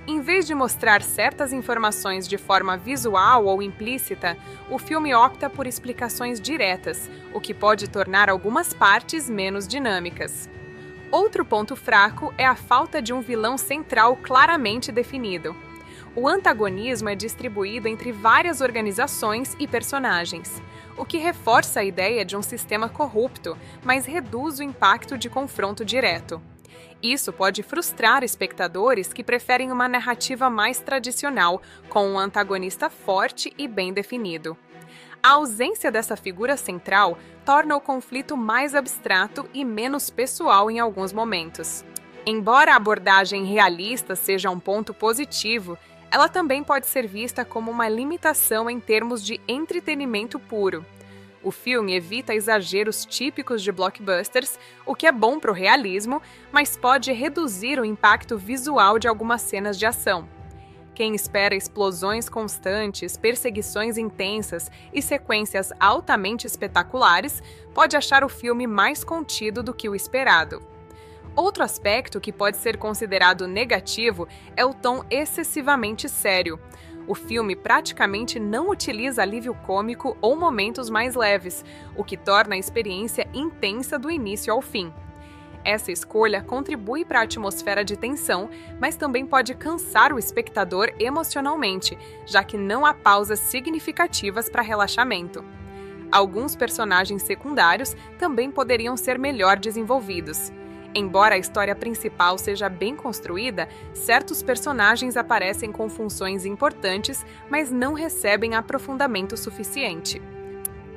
Em vez de mostrar certas informações de forma visual ou implícita, o filme opta por explicações diretas, o que pode tornar algumas partes menos dinâmicas. Outro ponto fraco é a falta de um vilão central claramente definido. O antagonismo é distribuído entre várias organizações e personagens, o que reforça a ideia de um sistema corrupto, mas reduz o impacto de confronto direto. Isso pode frustrar espectadores que preferem uma narrativa mais tradicional, com um antagonista forte e bem definido. A ausência dessa figura central torna o conflito mais abstrato e menos pessoal em alguns momentos. Embora a abordagem realista seja um ponto positivo, ela também pode ser vista como uma limitação em termos de entretenimento puro. O filme evita exageros típicos de blockbusters, o que é bom para o realismo, mas pode reduzir o impacto visual de algumas cenas de ação. Quem espera explosões constantes, perseguições intensas e sequências altamente espetaculares pode achar o filme mais contido do que o esperado. Outro aspecto que pode ser considerado negativo é o tom excessivamente sério. O filme praticamente não utiliza alívio cômico ou momentos mais leves, o que torna a experiência intensa do início ao fim. Essa escolha contribui para a atmosfera de tensão, mas também pode cansar o espectador emocionalmente, já que não há pausas significativas para relaxamento. Alguns personagens secundários também poderiam ser melhor desenvolvidos. Embora a história principal seja bem construída, certos personagens aparecem com funções importantes, mas não recebem aprofundamento suficiente.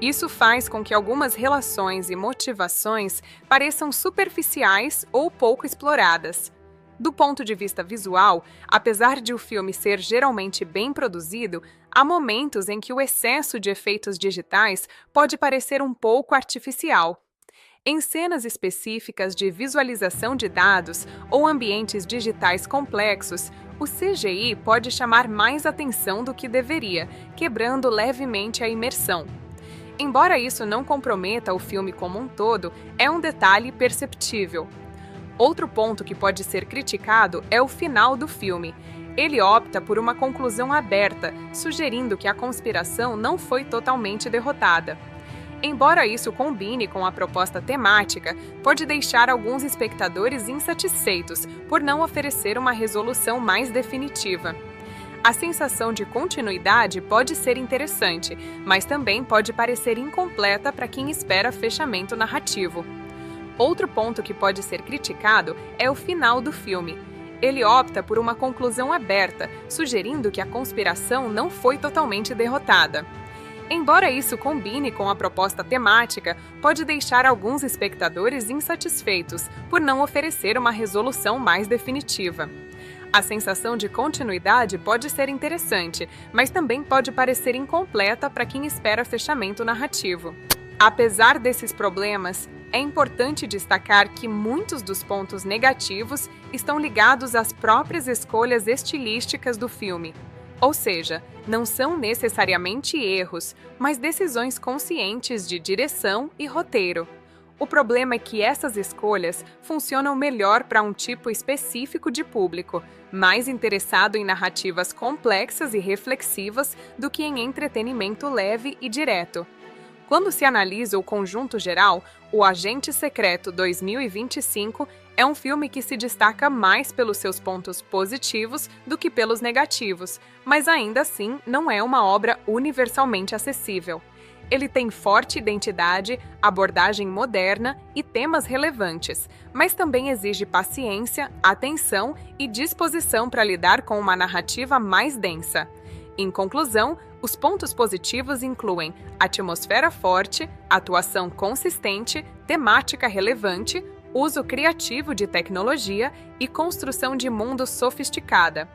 Isso faz com que algumas relações e motivações pareçam superficiais ou pouco exploradas. Do ponto de vista visual, apesar de o filme ser geralmente bem produzido, há momentos em que o excesso de efeitos digitais pode parecer um pouco artificial. Em cenas específicas de visualização de dados ou ambientes digitais complexos, o CGI pode chamar mais atenção do que deveria, quebrando levemente a imersão. Embora isso não comprometa o filme como um todo, é um detalhe perceptível. Outro ponto que pode ser criticado é o final do filme. Ele opta por uma conclusão aberta, sugerindo que a conspiração não foi totalmente derrotada. Embora isso combine com a proposta temática, pode deixar alguns espectadores insatisfeitos por não oferecer uma resolução mais definitiva. A sensação de continuidade pode ser interessante, mas também pode parecer incompleta para quem espera fechamento narrativo. Outro ponto que pode ser criticado é o final do filme. Ele opta por uma conclusão aberta, sugerindo que a conspiração não foi totalmente derrotada. Embora isso combine com a proposta temática, pode deixar alguns espectadores insatisfeitos por não oferecer uma resolução mais definitiva. A sensação de continuidade pode ser interessante, mas também pode parecer incompleta para quem espera fechamento narrativo. Apesar desses problemas, é importante destacar que muitos dos pontos negativos estão ligados às próprias escolhas estilísticas do filme. Ou seja, não são necessariamente erros, mas decisões conscientes de direção e roteiro. O problema é que essas escolhas funcionam melhor para um tipo específico de público, mais interessado em narrativas complexas e reflexivas do que em entretenimento leve e direto. Quando se analisa o conjunto geral, O Agente Secreto 2025 é um filme que se destaca mais pelos seus pontos positivos do que pelos negativos, mas ainda assim não é uma obra universalmente acessível. Ele tem forte identidade, abordagem moderna e temas relevantes, mas também exige paciência, atenção e disposição para lidar com uma narrativa mais densa. Em conclusão, os pontos positivos incluem atmosfera forte, atuação consistente, temática relevante, uso criativo de tecnologia e construção de mundo sofisticada.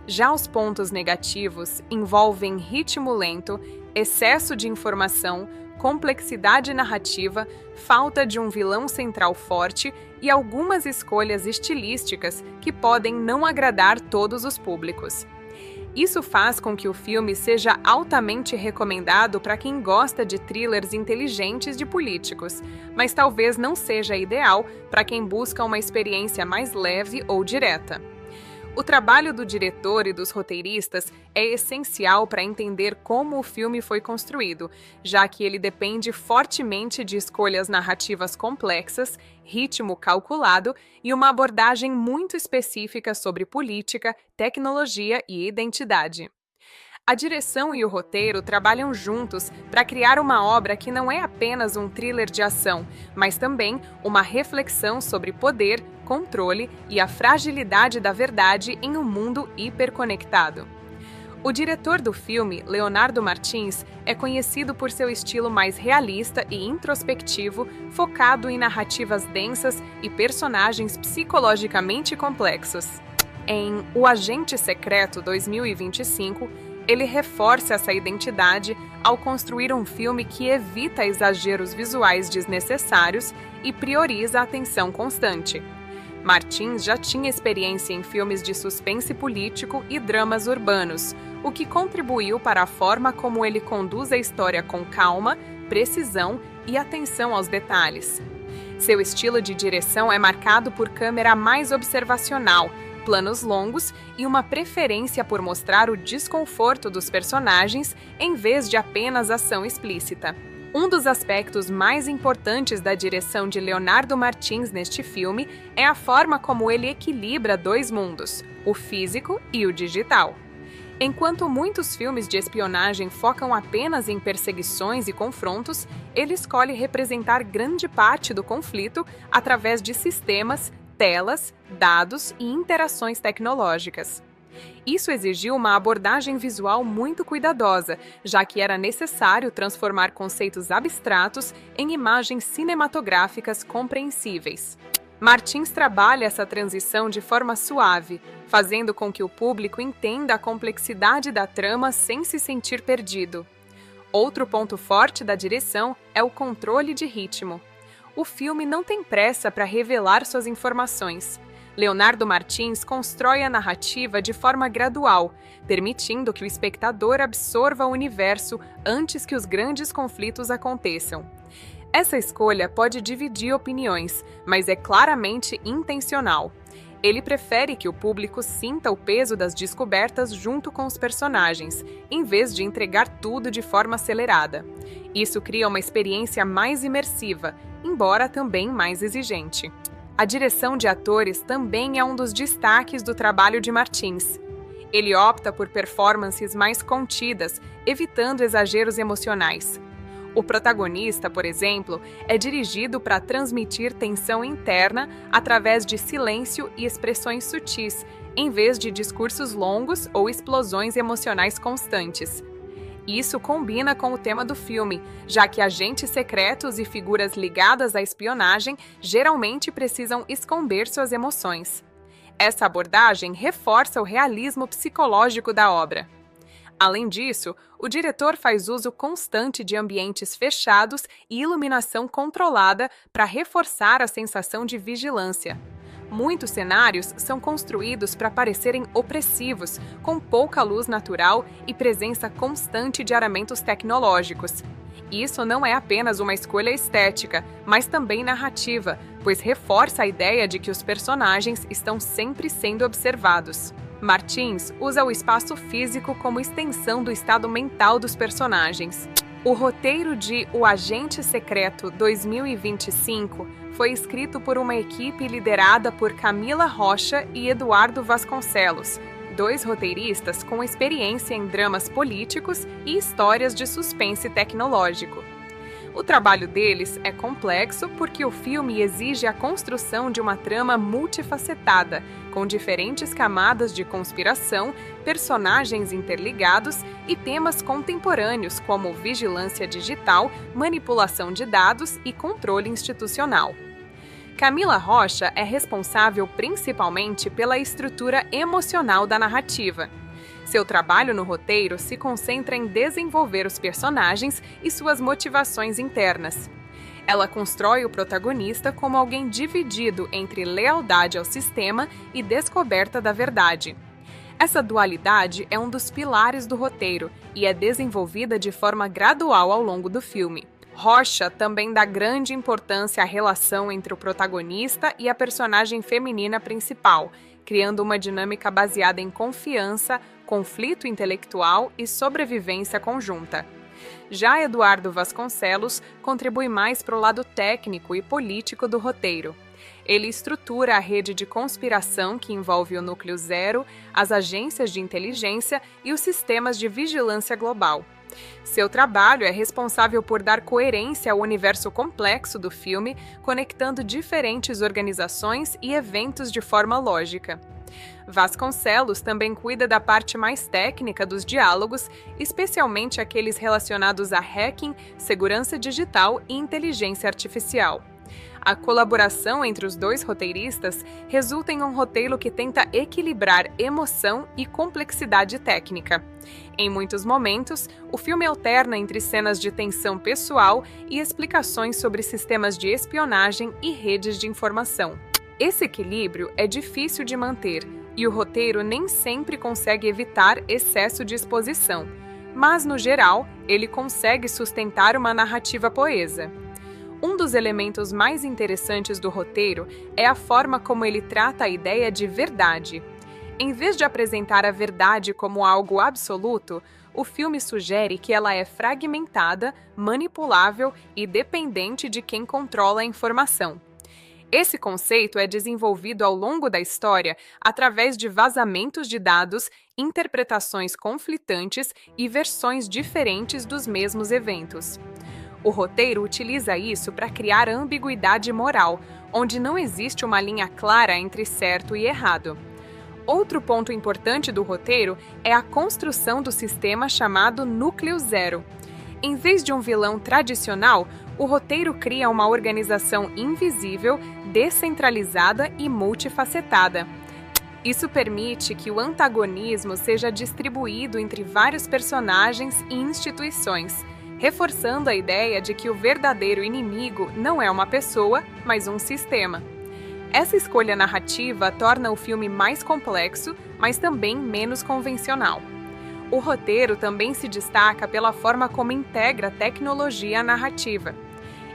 Já os pontos negativos envolvem ritmo lento, excesso de informação, complexidade narrativa, falta de um vilão central forte e algumas escolhas estilísticas que podem não agradar todos os públicos. Isso faz com que o filme seja altamente recomendado para quem gosta de thrillers inteligentes de políticos, mas talvez não seja ideal para quem busca uma experiência mais leve ou direta. O trabalho do diretor e dos roteiristas é essencial para entender como o filme foi construído, já que ele depende fortemente de escolhas narrativas complexas, ritmo calculado e uma abordagem muito específica sobre política, tecnologia e identidade. A direção e o roteiro trabalham juntos para criar uma obra que não é apenas um thriller de ação, mas também uma reflexão sobre poder, controle e a fragilidade da verdade em um mundo hiperconectado. O diretor do filme, Leonardo Martins, é conhecido por seu estilo mais realista e introspectivo, focado em narrativas densas e personagens psicologicamente complexos. Em O Agente Secreto 2025, ele reforça essa identidade ao construir um filme que evita exageros visuais desnecessários e prioriza a atenção constante. Martins já tinha experiência em filmes de suspense político e dramas urbanos, o que contribuiu para a forma como ele conduz a história com calma, precisão e atenção aos detalhes. Seu estilo de direção é marcado por câmera mais observacional, planos longos e uma preferência por mostrar o desconforto dos personagens em vez de apenas ação explícita. Um dos aspectos mais importantes da direção de Leonardo Martins neste filme é a forma como ele equilibra dois mundos, o físico e o digital. Enquanto muitos filmes de espionagem focam apenas em perseguições e confrontos, ele escolhe representar grande parte do conflito através de sistemas, telas, dados e interações tecnológicas. Isso exigiu uma abordagem visual muito cuidadosa, já que era necessário transformar conceitos abstratos em imagens cinematográficas compreensíveis. Martins trabalha essa transição de forma suave, fazendo com que o público entenda a complexidade da trama sem se sentir perdido. Outro ponto forte da direção é o controle de ritmo. O filme não tem pressa para revelar suas informações. Leonardo Martins constrói a narrativa de forma gradual, permitindo que o espectador absorva o universo antes que os grandes conflitos aconteçam. Essa escolha pode dividir opiniões, mas é claramente intencional. Ele prefere que o público sinta o peso das descobertas junto com os personagens, em vez de entregar tudo de forma acelerada. Isso cria uma experiência mais imersiva, embora também mais exigente. A direção de atores também é um dos destaques do trabalho de Martins. Ele opta por performances mais contidas, evitando exageros emocionais. O protagonista, por exemplo, é dirigido para transmitir tensão interna através de silêncio e expressões sutis, em vez de discursos longos ou explosões emocionais constantes. Isso combina com o tema do filme, já que agentes secretos e figuras ligadas à espionagem geralmente precisam esconder suas emoções. Essa abordagem reforça o realismo psicológico da obra. Além disso, o diretor faz uso constante de ambientes fechados e iluminação controlada para reforçar a sensação de vigilância. Muitos cenários são construídos para parecerem opressivos, com pouca luz natural e presença constante de aramentos tecnológicos. Isso não é apenas uma escolha estética, mas também narrativa, pois reforça a ideia de que os personagens estão sempre sendo observados. Martins usa o espaço físico como extensão do estado mental dos personagens. O roteiro de O Agente Secreto 2025 foi escrito por uma equipe liderada por Camila Rocha e Eduardo Vasconcelos, dois roteiristas com experiência em dramas políticos e histórias de suspense tecnológico. O trabalho deles é complexo porque o filme exige a construção de uma trama multifacetada, com diferentes camadas de conspiração, personagens interligados e temas contemporâneos como vigilância digital, manipulação de dados e controle institucional. Camila Rocha é responsável principalmente pela estrutura emocional da narrativa. Seu trabalho no roteiro se concentra em desenvolver os personagens e suas motivações internas. Ela constrói o protagonista como alguém dividido entre lealdade ao sistema e descoberta da verdade. Essa dualidade é um dos pilares do roteiro e é desenvolvida de forma gradual ao longo do filme. Rocha também dá grande importância à relação entre o protagonista e a personagem feminina principal, criando uma dinâmica baseada em confiança, conflito intelectual e sobrevivência conjunta. Já Eduardo Vasconcelos contribui mais para o lado técnico e político do roteiro. Ele estrutura a rede de conspiração que envolve o Núcleo Zero, as agências de inteligência e os sistemas de vigilância global. Seu trabalho é responsável por dar coerência ao universo complexo do filme, conectando diferentes organizações e eventos de forma lógica. Vasconcelos também cuida da parte mais técnica dos diálogos, especialmente aqueles relacionados a hacking, segurança digital e inteligência artificial. A colaboração entre os dois roteiristas resulta em um roteiro que tenta equilibrar emoção e complexidade técnica. Em muitos momentos, o filme alterna entre cenas de tensão pessoal e explicações sobre sistemas de espionagem e redes de informação. Esse equilíbrio é difícil de manter e o roteiro nem sempre consegue evitar excesso de exposição, mas, no geral, ele consegue sustentar uma narrativa coesa. Um dos elementos mais interessantes do roteiro é a forma como ele trata a ideia de verdade. Em vez de apresentar a verdade como algo absoluto, o filme sugere que ela é fragmentada, manipulável e dependente de quem controla a informação. Esse conceito é desenvolvido ao longo da história através de vazamentos de dados, interpretações conflitantes e versões diferentes dos mesmos eventos. O roteiro utiliza isso para criar ambiguidade moral, onde não existe uma linha clara entre certo e errado. Outro ponto importante do roteiro é a construção do sistema chamado Núcleo Zero. Em vez de um vilão tradicional, o roteiro cria uma organização invisível, descentralizada e multifacetada. Isso permite que o antagonismo seja distribuído entre vários personagens e instituições, reforçando a ideia de que o verdadeiro inimigo não é uma pessoa, mas um sistema. Essa escolha narrativa torna o filme mais complexo, mas também menos convencional. O roteiro também se destaca pela forma como integra tecnologia à narrativa.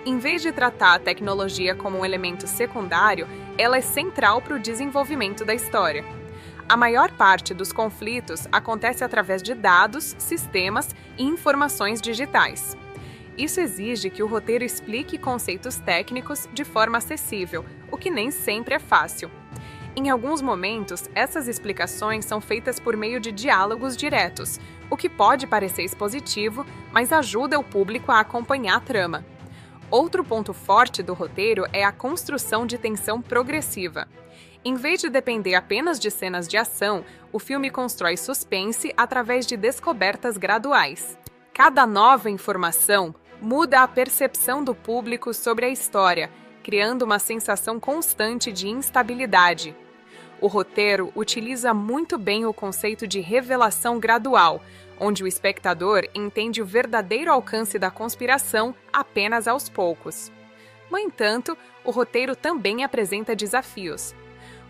Em vez de tratar a tecnologia como um elemento secundário, ela é central para o desenvolvimento da história. A maior parte dos conflitos acontece através de dados, sistemas e informações digitais. Isso exige que o roteiro explique conceitos técnicos de forma acessível, o que nem sempre é fácil. Em alguns momentos, essas explicações são feitas por meio de diálogos diretos, o que pode parecer expositivo, mas ajuda o público a acompanhar a trama. Outro ponto forte do roteiro é a construção de tensão progressiva. Em vez de depender apenas de cenas de ação, o filme constrói suspense através de descobertas graduais. Cada nova informação muda a percepção do público sobre a história, criando uma sensação constante de instabilidade. O roteiro utiliza muito bem o conceito de revelação gradual, onde o espectador entende o verdadeiro alcance da conspiração apenas aos poucos. No entanto, o roteiro também apresenta desafios.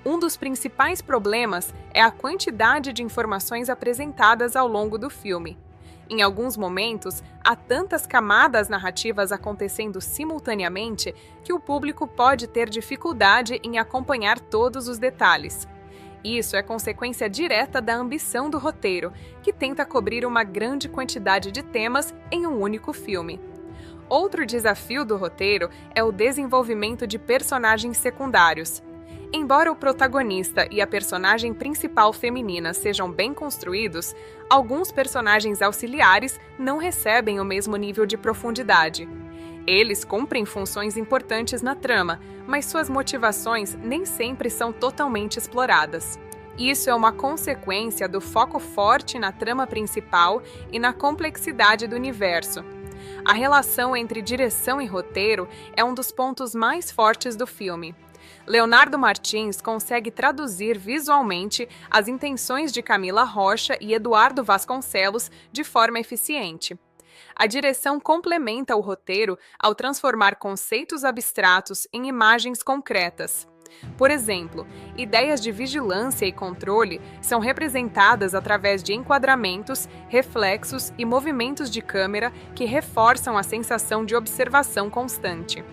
Um dos principais problemas é a quantidade de informações apresentadas ao longo do filme. Em alguns momentos, há tantas camadas narrativas acontecendo simultaneamente que o público pode ter dificuldade em acompanhar todos os detalhes. Isso é consequência direta da ambição do roteiro, que tenta cobrir uma grande quantidade de temas em um único filme. Outro desafio do roteiro é o desenvolvimento de personagens secundários. Embora o protagonista e a personagem principal feminina sejam bem construídos, alguns personagens auxiliares não recebem o mesmo nível de profundidade. Eles cumprem funções importantes na trama, mas suas motivações nem sempre são totalmente exploradas. Isso é uma consequência do foco forte na trama principal e na complexidade do universo. A relação entre direção e roteiro é um dos pontos mais fortes do filme. Leonardo Martins consegue traduzir visualmente as intenções de Camila Rocha e Eduardo Vasconcelos de forma eficiente. A direção complementa o roteiro ao transformar conceitos abstratos em imagens concretas. Por exemplo, ideias de vigilância e controle são representadas através de enquadramentos, reflexos e movimentos de câmera que reforçam a sensação de observação constante.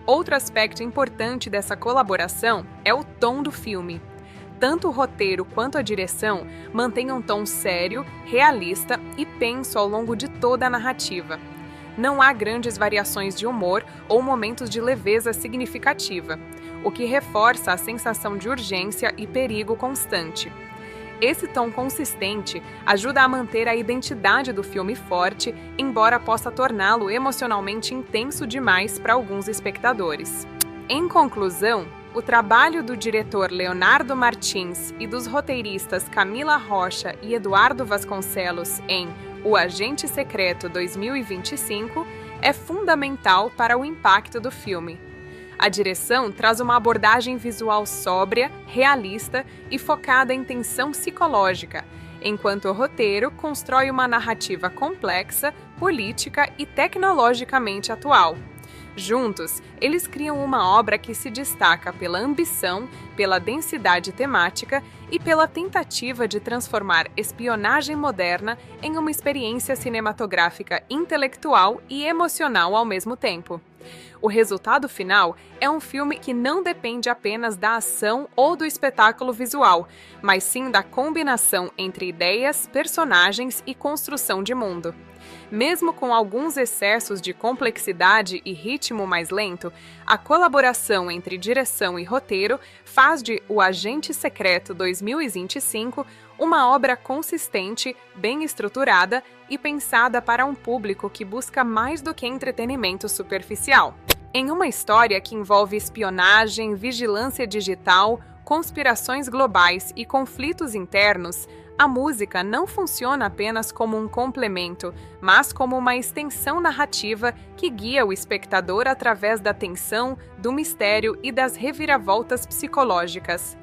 Outro aspecto importante dessa colaboração é o tom do filme. Tanto o roteiro quanto a direção mantêm um tom sério, realista e tenso ao longo de toda a narrativa. Não há grandes variações de humor ou momentos de leveza significativa. o que reforça a sensação de urgência e perigo constante. Esse tom consistente ajuda a manter a identidade do filme forte, embora possa torná-lo emocionalmente intenso demais para alguns espectadores. Em conclusão, o trabalho do diretor Leonardo Martins e dos roteiristas Camila Rocha e Eduardo Vasconcelos em O Agente Secreto 2025 é fundamental para o impacto do filme. A direção traz uma abordagem visual sóbria, realista e focada em tensão psicológica, enquanto o roteiro constrói uma narrativa complexa, política e tecnologicamente atual. Juntos, eles criam uma obra que se destaca pela ambição, pela densidade temática e pela tentativa de transformar espionagem moderna em uma experiência cinematográfica intelectual e emocional ao mesmo tempo. O resultado final é um filme que não depende apenas da ação ou do espetáculo visual, mas sim da combinação entre ideias, personagens e construção de mundo. Mesmo com alguns excessos de complexidade e ritmo mais lento, a colaboração entre direção e roteiro faz de O Agente Secreto 2025 uma obra consistente, bem estruturada e pensada para um público que busca mais do que entretenimento superficial. Em uma história que envolve espionagem, vigilância digital, conspirações globais e conflitos internos, a música não funciona apenas como um complemento, mas como uma extensão narrativa que guia o espectador através da tensão, do mistério e das reviravoltas psicológicas.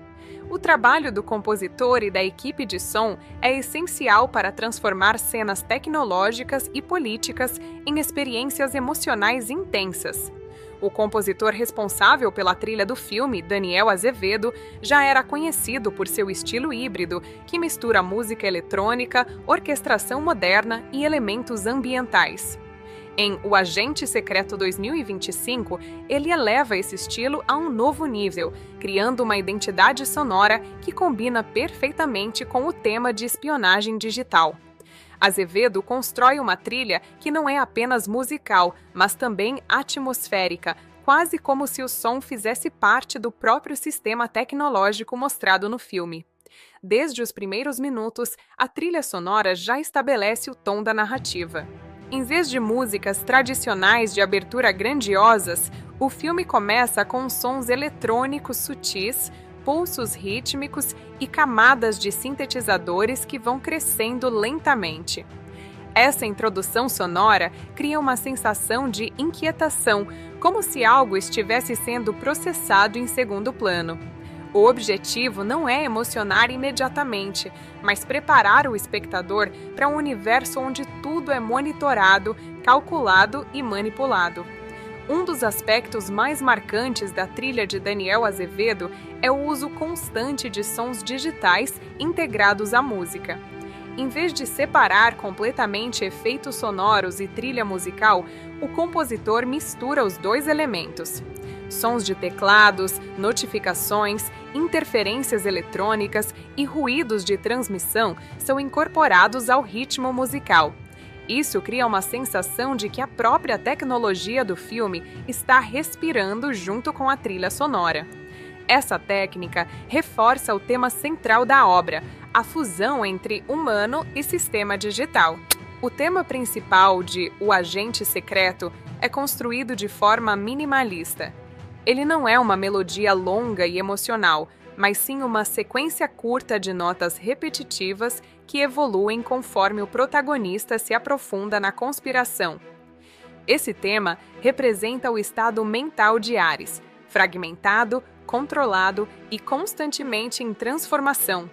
O trabalho do compositor e da equipe de som é essencial para transformar cenas tecnológicas e políticas em experiências emocionais intensas. O compositor responsável pela trilha do filme, Daniel Azevedo, já era conhecido por seu estilo híbrido, que mistura música eletrônica, orquestração moderna e elementos ambientais. Em O Agente Secreto 2025, ele eleva esse estilo a um novo nível, criando uma identidade sonora que combina perfeitamente com o tema de espionagem digital. Azevedo constrói uma trilha que não é apenas musical, mas também atmosférica, quase como se o som fizesse parte do próprio sistema tecnológico mostrado no filme. Desde os primeiros minutos, a trilha sonora já estabelece o tom da narrativa. Em vez de músicas tradicionais de abertura grandiosas, o filme começa com sons eletrônicos sutis, pulsos rítmicos e camadas de sintetizadores que vão crescendo lentamente. Essa introdução sonora cria uma sensação de inquietação, como se algo estivesse sendo processado em segundo plano. O objetivo não é emocionar imediatamente, mas preparar o espectador para um universo onde tudo é monitorado, calculado e manipulado. Um dos aspectos mais marcantes da trilha de Daniel Azevedo é o uso constante de sons digitais integrados à música. Em vez de separar completamente efeitos sonoros e trilha musical, o compositor mistura os dois elementos. Sons de teclados, notificações, interferências eletrônicas e ruídos de transmissão são incorporados ao ritmo musical. Isso cria uma sensação de que a própria tecnologia do filme está respirando junto com a trilha sonora. Essa técnica reforça o tema central da obra, a fusão entre humano e sistema digital. O tema principal de O Agente Secreto é construído de forma minimalista. Ele não é uma melodia longa e emocional, mas sim uma sequência curta de notas repetitivas que evoluem conforme o protagonista se aprofunda na conspiração. Esse tema representa o estado mental de Ares, fragmentado, controlado e constantemente em transformação.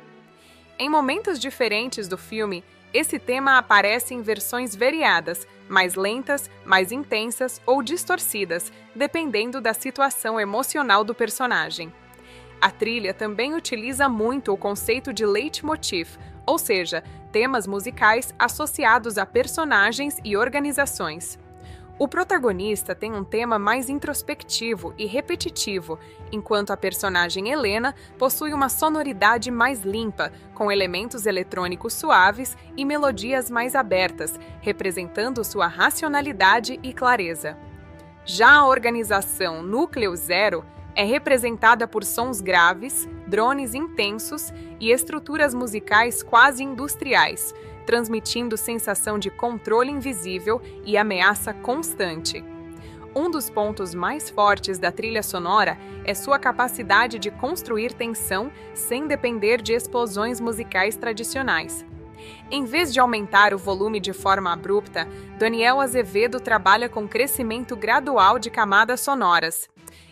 Em momentos diferentes do filme, esse tema aparece em versões variadas, mais lentas, mais intensas ou distorcidas, dependendo da situação emocional do personagem. A trilha também utiliza muito o conceito de leitmotiv, ou seja, temas musicais associados a personagens e organizações. O protagonista tem um tema mais introspectivo e repetitivo, enquanto a personagem Helena possui uma sonoridade mais limpa, com elementos eletrônicos suaves e melodias mais abertas, representando sua racionalidade e clareza. Já a organização Núcleo Zero É representada por sons graves, drones intensos e estruturas musicais quase industriais, transmitindo sensação de controle invisível e ameaça constante. Um dos pontos mais fortes da trilha sonora é sua capacidade de construir tensão sem depender de explosões musicais tradicionais. Em vez de aumentar o volume de forma abrupta, Daniel Azevedo trabalha com crescimento gradual de camadas sonoras.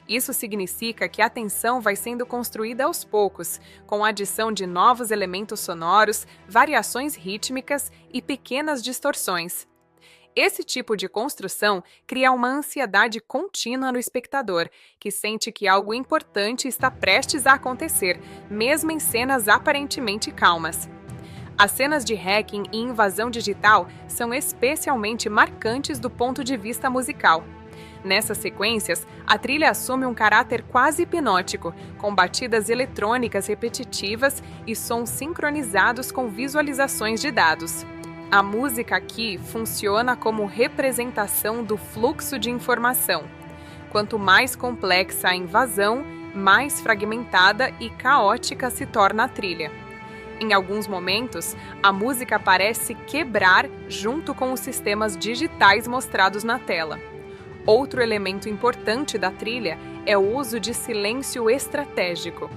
Isso significa que a tensão vai sendo construída aos poucos, com a adição de novos elementos sonoros, variações rítmicas e pequenas distorções. Esse tipo de construção cria uma ansiedade contínua no espectador, que sente que algo importante está prestes a acontecer, mesmo em cenas aparentemente calmas. As cenas de hacking e invasão digital são especialmente marcantes do ponto de vista musical. Nessas sequências, a trilha assume um caráter quase hipnótico, com batidas eletrônicas repetitivas e sons sincronizados com visualizações de dados. A música aqui funciona como representação do fluxo de informação. Quanto mais complexa a invasão, mais fragmentada e caótica se torna a trilha. Em alguns momentos, a música parece quebrar junto com os sistemas digitais mostrados na tela. Outro elemento importante da trilha é o uso de silêncio estratégico.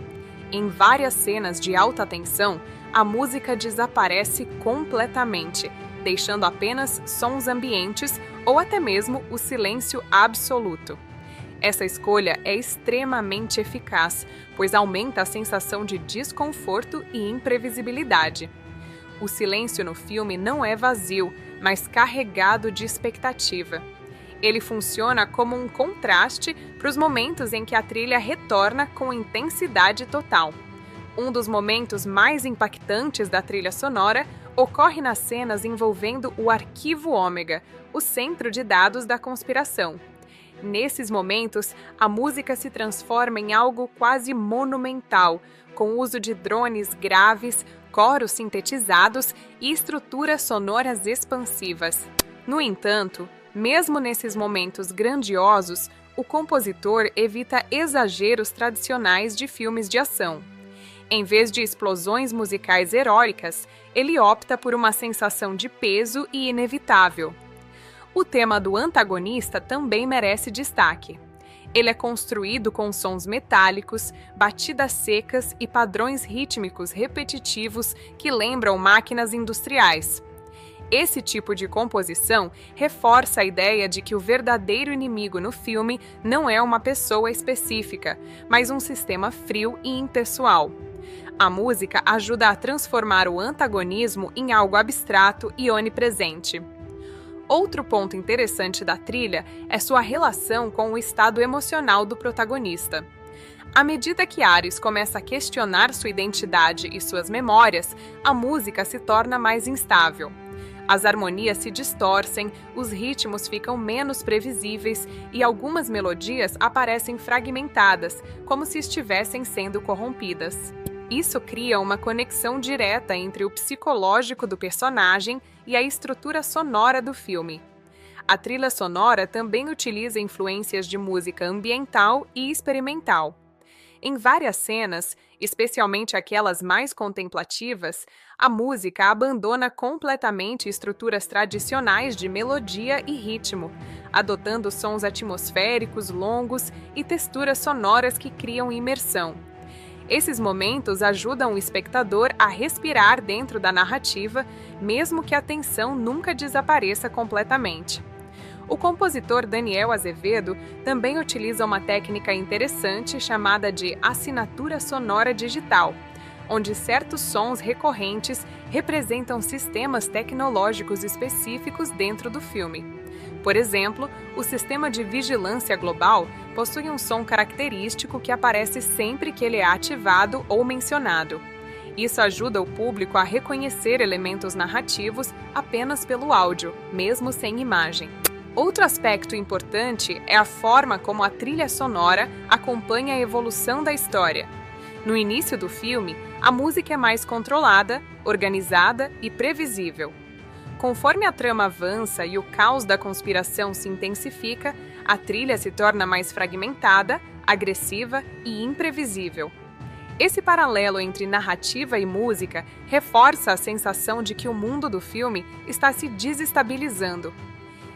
Em várias cenas de alta tensão, a música desaparece completamente, deixando apenas sons ambientes ou até mesmo o silêncio absoluto. Essa escolha é extremamente eficaz, pois aumenta a sensação de desconforto e imprevisibilidade. O silêncio no filme não é vazio, mas carregado de expectativa. Ele funciona como um contraste para os momentos em que a trilha retorna com intensidade total. Um dos momentos mais impactantes da trilha sonora ocorre nas cenas envolvendo o Arquivo Ômega, o centro de dados da conspiração. Nesses momentos, a música se transforma em algo quase monumental, com o uso de drones graves, coros sintetizados e estruturas sonoras expansivas. No entanto, mesmo nesses momentos grandiosos, o compositor evita exageros tradicionais de filmes de ação. Em vez de explosões musicais heróicas, ele opta por uma sensação de peso e inevitável. O tema do antagonista também merece destaque. Ele é construído com sons metálicos, batidas secas e padrões rítmicos repetitivos que lembram máquinas industriais. Esse tipo de composição reforça a ideia de que o verdadeiro inimigo no filme não é uma pessoa específica, mas um sistema frio e impessoal. A música ajuda a transformar o antagonismo em algo abstrato e onipresente. Outro ponto interessante da trilha é sua relação com o estado emocional do protagonista. À medida que Ares começa a questionar sua identidade e suas memórias, a música se torna mais instável. As harmonias se distorcem, os ritmos ficam menos previsíveis e algumas melodias aparecem fragmentadas, como se estivessem sendo corrompidas. Isso cria uma conexão direta entre o psicológico do personagem e a estrutura sonora do filme. A trilha sonora também utiliza influências de música ambiental e experimental. Em várias cenas, especialmente aquelas mais contemplativas, a música abandona completamente estruturas tradicionais de melodia e ritmo, adotando sons atmosféricos longos e texturas sonoras que criam imersão. Esses momentos ajudam o espectador a respirar dentro da narrativa, mesmo que a tensão nunca desapareça completamente. O compositor Daniel Azevedo também utiliza uma técnica interessante chamada de assinatura sonora digital, onde certos sons recorrentes representam sistemas tecnológicos específicos dentro do filme. Por exemplo, o sistema de vigilância global possui um som característico que aparece sempre que ele é ativado ou mencionado. Isso ajuda o público a reconhecer elementos narrativos apenas pelo áudio, mesmo sem imagem. Outro aspecto importante é a forma como a trilha sonora acompanha a evolução da história. No início do filme, a música é mais controlada, organizada e previsível. Conforme a trama avança e o caos da conspiração se intensifica, A trilha se torna mais fragmentada, agressiva e imprevisível. Esse paralelo entre narrativa e música reforça a sensação de que o mundo do filme está se desestabilizando.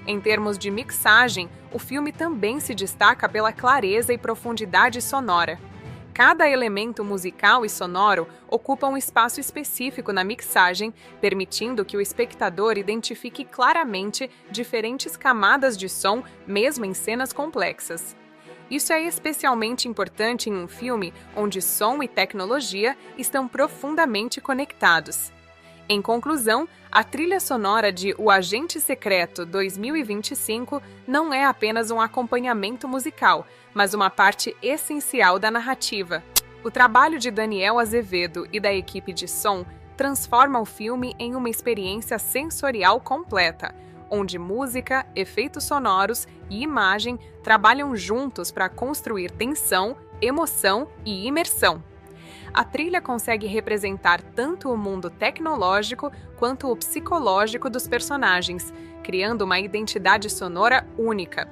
Em termos de mixagem, o filme também se destaca pela clareza e profundidade sonora. Cada elemento musical e sonoro ocupa um espaço específico na mixagem, permitindo que o espectador identifique claramente diferentes camadas de som, mesmo em cenas complexas. Isso é especialmente importante em um filme onde som e tecnologia estão profundamente conectados. Em conclusão, a trilha sonora de O Agente Secreto 2025 não é apenas um acompanhamento musical, mas uma parte essencial da narrativa. O trabalho de Daniel Azevedo e da equipe de som transforma o filme em uma experiência sensorial completa, onde música, efeitos sonoros e imagem trabalham juntos para construir tensão, emoção e imersão. A trilha consegue representar tanto o mundo tecnológico quanto o psicológico dos personagens, criando uma identidade sonora única.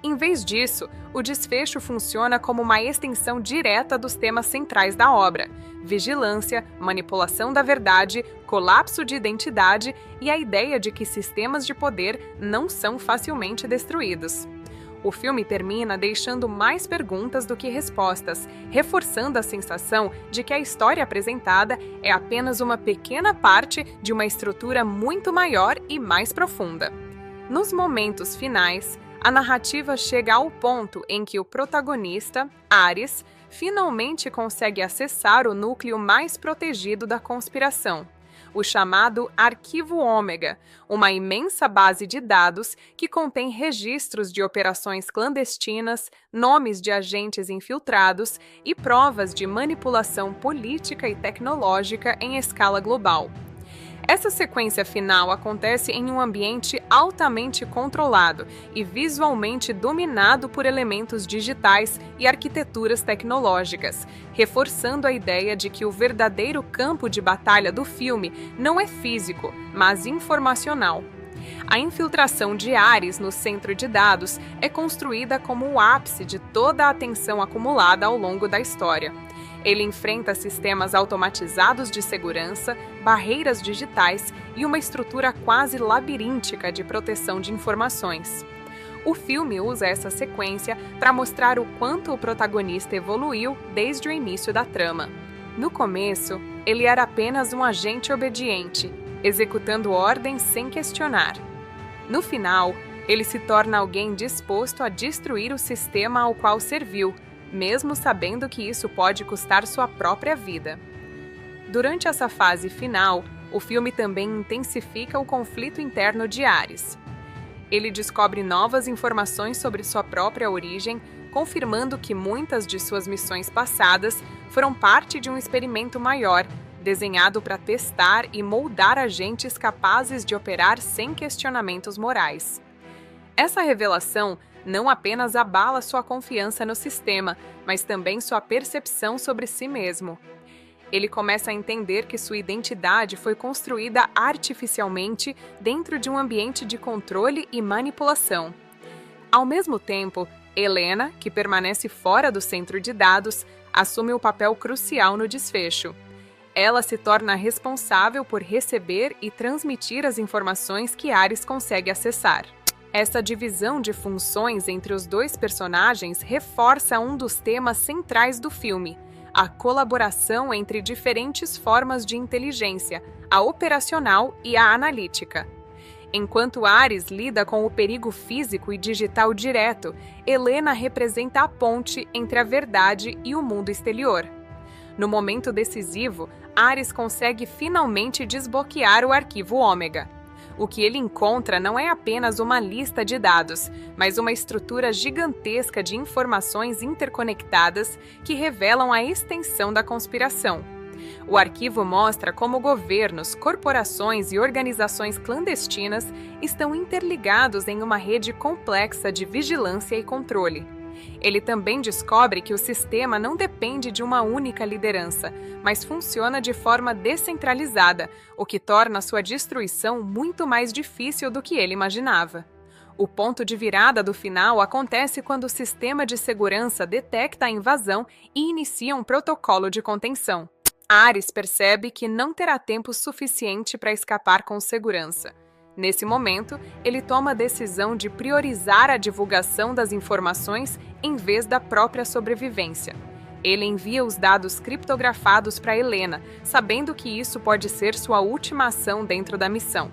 Em vez disso, o desfecho funciona como uma extensão direta dos temas centrais da obra: vigilância, manipulação da verdade, colapso de identidade e a ideia de que sistemas de poder não são facilmente destruídos. O filme termina deixando mais perguntas do que respostas, reforçando a sensação de que a história apresentada é apenas uma pequena parte de uma estrutura muito maior e mais profunda. Nos momentos finais, a narrativa chega ao ponto em que o protagonista, Ares, finalmente consegue acessar o núcleo mais protegido da conspiração, o chamado Arquivo Ômega, uma imensa base de dados que contém registros de operações clandestinas, nomes de agentes infiltrados e provas de manipulação política e tecnológica em escala global. Essa sequência final acontece em um ambiente altamente controlado e visualmente dominado por elementos digitais e arquiteturas tecnológicas, reforçando a ideia de que o verdadeiro campo de batalha do filme não é físico, mas informacional. A infiltração de Ares no centro de dados é construída como o ápice de toda a atenção acumulada ao longo da história. Ele enfrenta sistemas automatizados de segurança, barreiras digitais e uma estrutura quase labiríntica de proteção de informações. O filme usa essa sequência para mostrar o quanto o protagonista evoluiu desde o início da trama. No começo, ele era apenas um agente obediente, executando ordens sem questionar. No final, ele se torna alguém disposto a destruir o sistema ao qual serviu, mesmo sabendo que isso pode custar sua própria vida. Durante essa fase final, o filme também intensifica o conflito interno de Ares. Ele descobre novas informações sobre sua própria origem, confirmando que muitas de suas missões passadas foram parte de um experimento maior, desenhado para testar e moldar agentes capazes de operar sem questionamentos morais. Essa revelação não apenas abala sua confiança no sistema, mas também sua percepção sobre si mesmo. Ele começa a entender que sua identidade foi construída artificialmente dentro de um ambiente de controle e manipulação. Ao mesmo tempo, Helena, que permanece fora do centro de dados, assume um papel crucial no desfecho. Ela se torna responsável por receber e transmitir as informações que Ares consegue acessar. Essa divisão de funções entre os dois personagens reforça um dos temas centrais do filme: a colaboração entre diferentes formas de inteligência, a operacional e a analítica. Enquanto Ares lida com o perigo físico e digital direto, Helena representa a ponte entre a verdade e o mundo exterior. No momento decisivo, Ares consegue finalmente desbloquear o Arquivo Ômega. O que ele encontra não é apenas uma lista de dados, mas uma estrutura gigantesca de informações interconectadas que revelam a extensão da conspiração. O arquivo mostra como governos, corporações e organizações clandestinas estão interligados em uma rede complexa de vigilância e controle. Ele também descobre que o sistema não depende de uma única liderança, mas funciona de forma descentralizada, o que torna sua destruição muito mais difícil do que ele imaginava. O ponto de virada do final acontece quando o sistema de segurança detecta a invasão e inicia um protocolo de contenção. Ares percebe que não terá tempo suficiente para escapar com segurança. Nesse momento, ele toma a decisão de priorizar a divulgação das informações em vez da própria sobrevivência. Ele envia os dados criptografados para Helena, sabendo que isso pode ser sua última ação dentro da missão.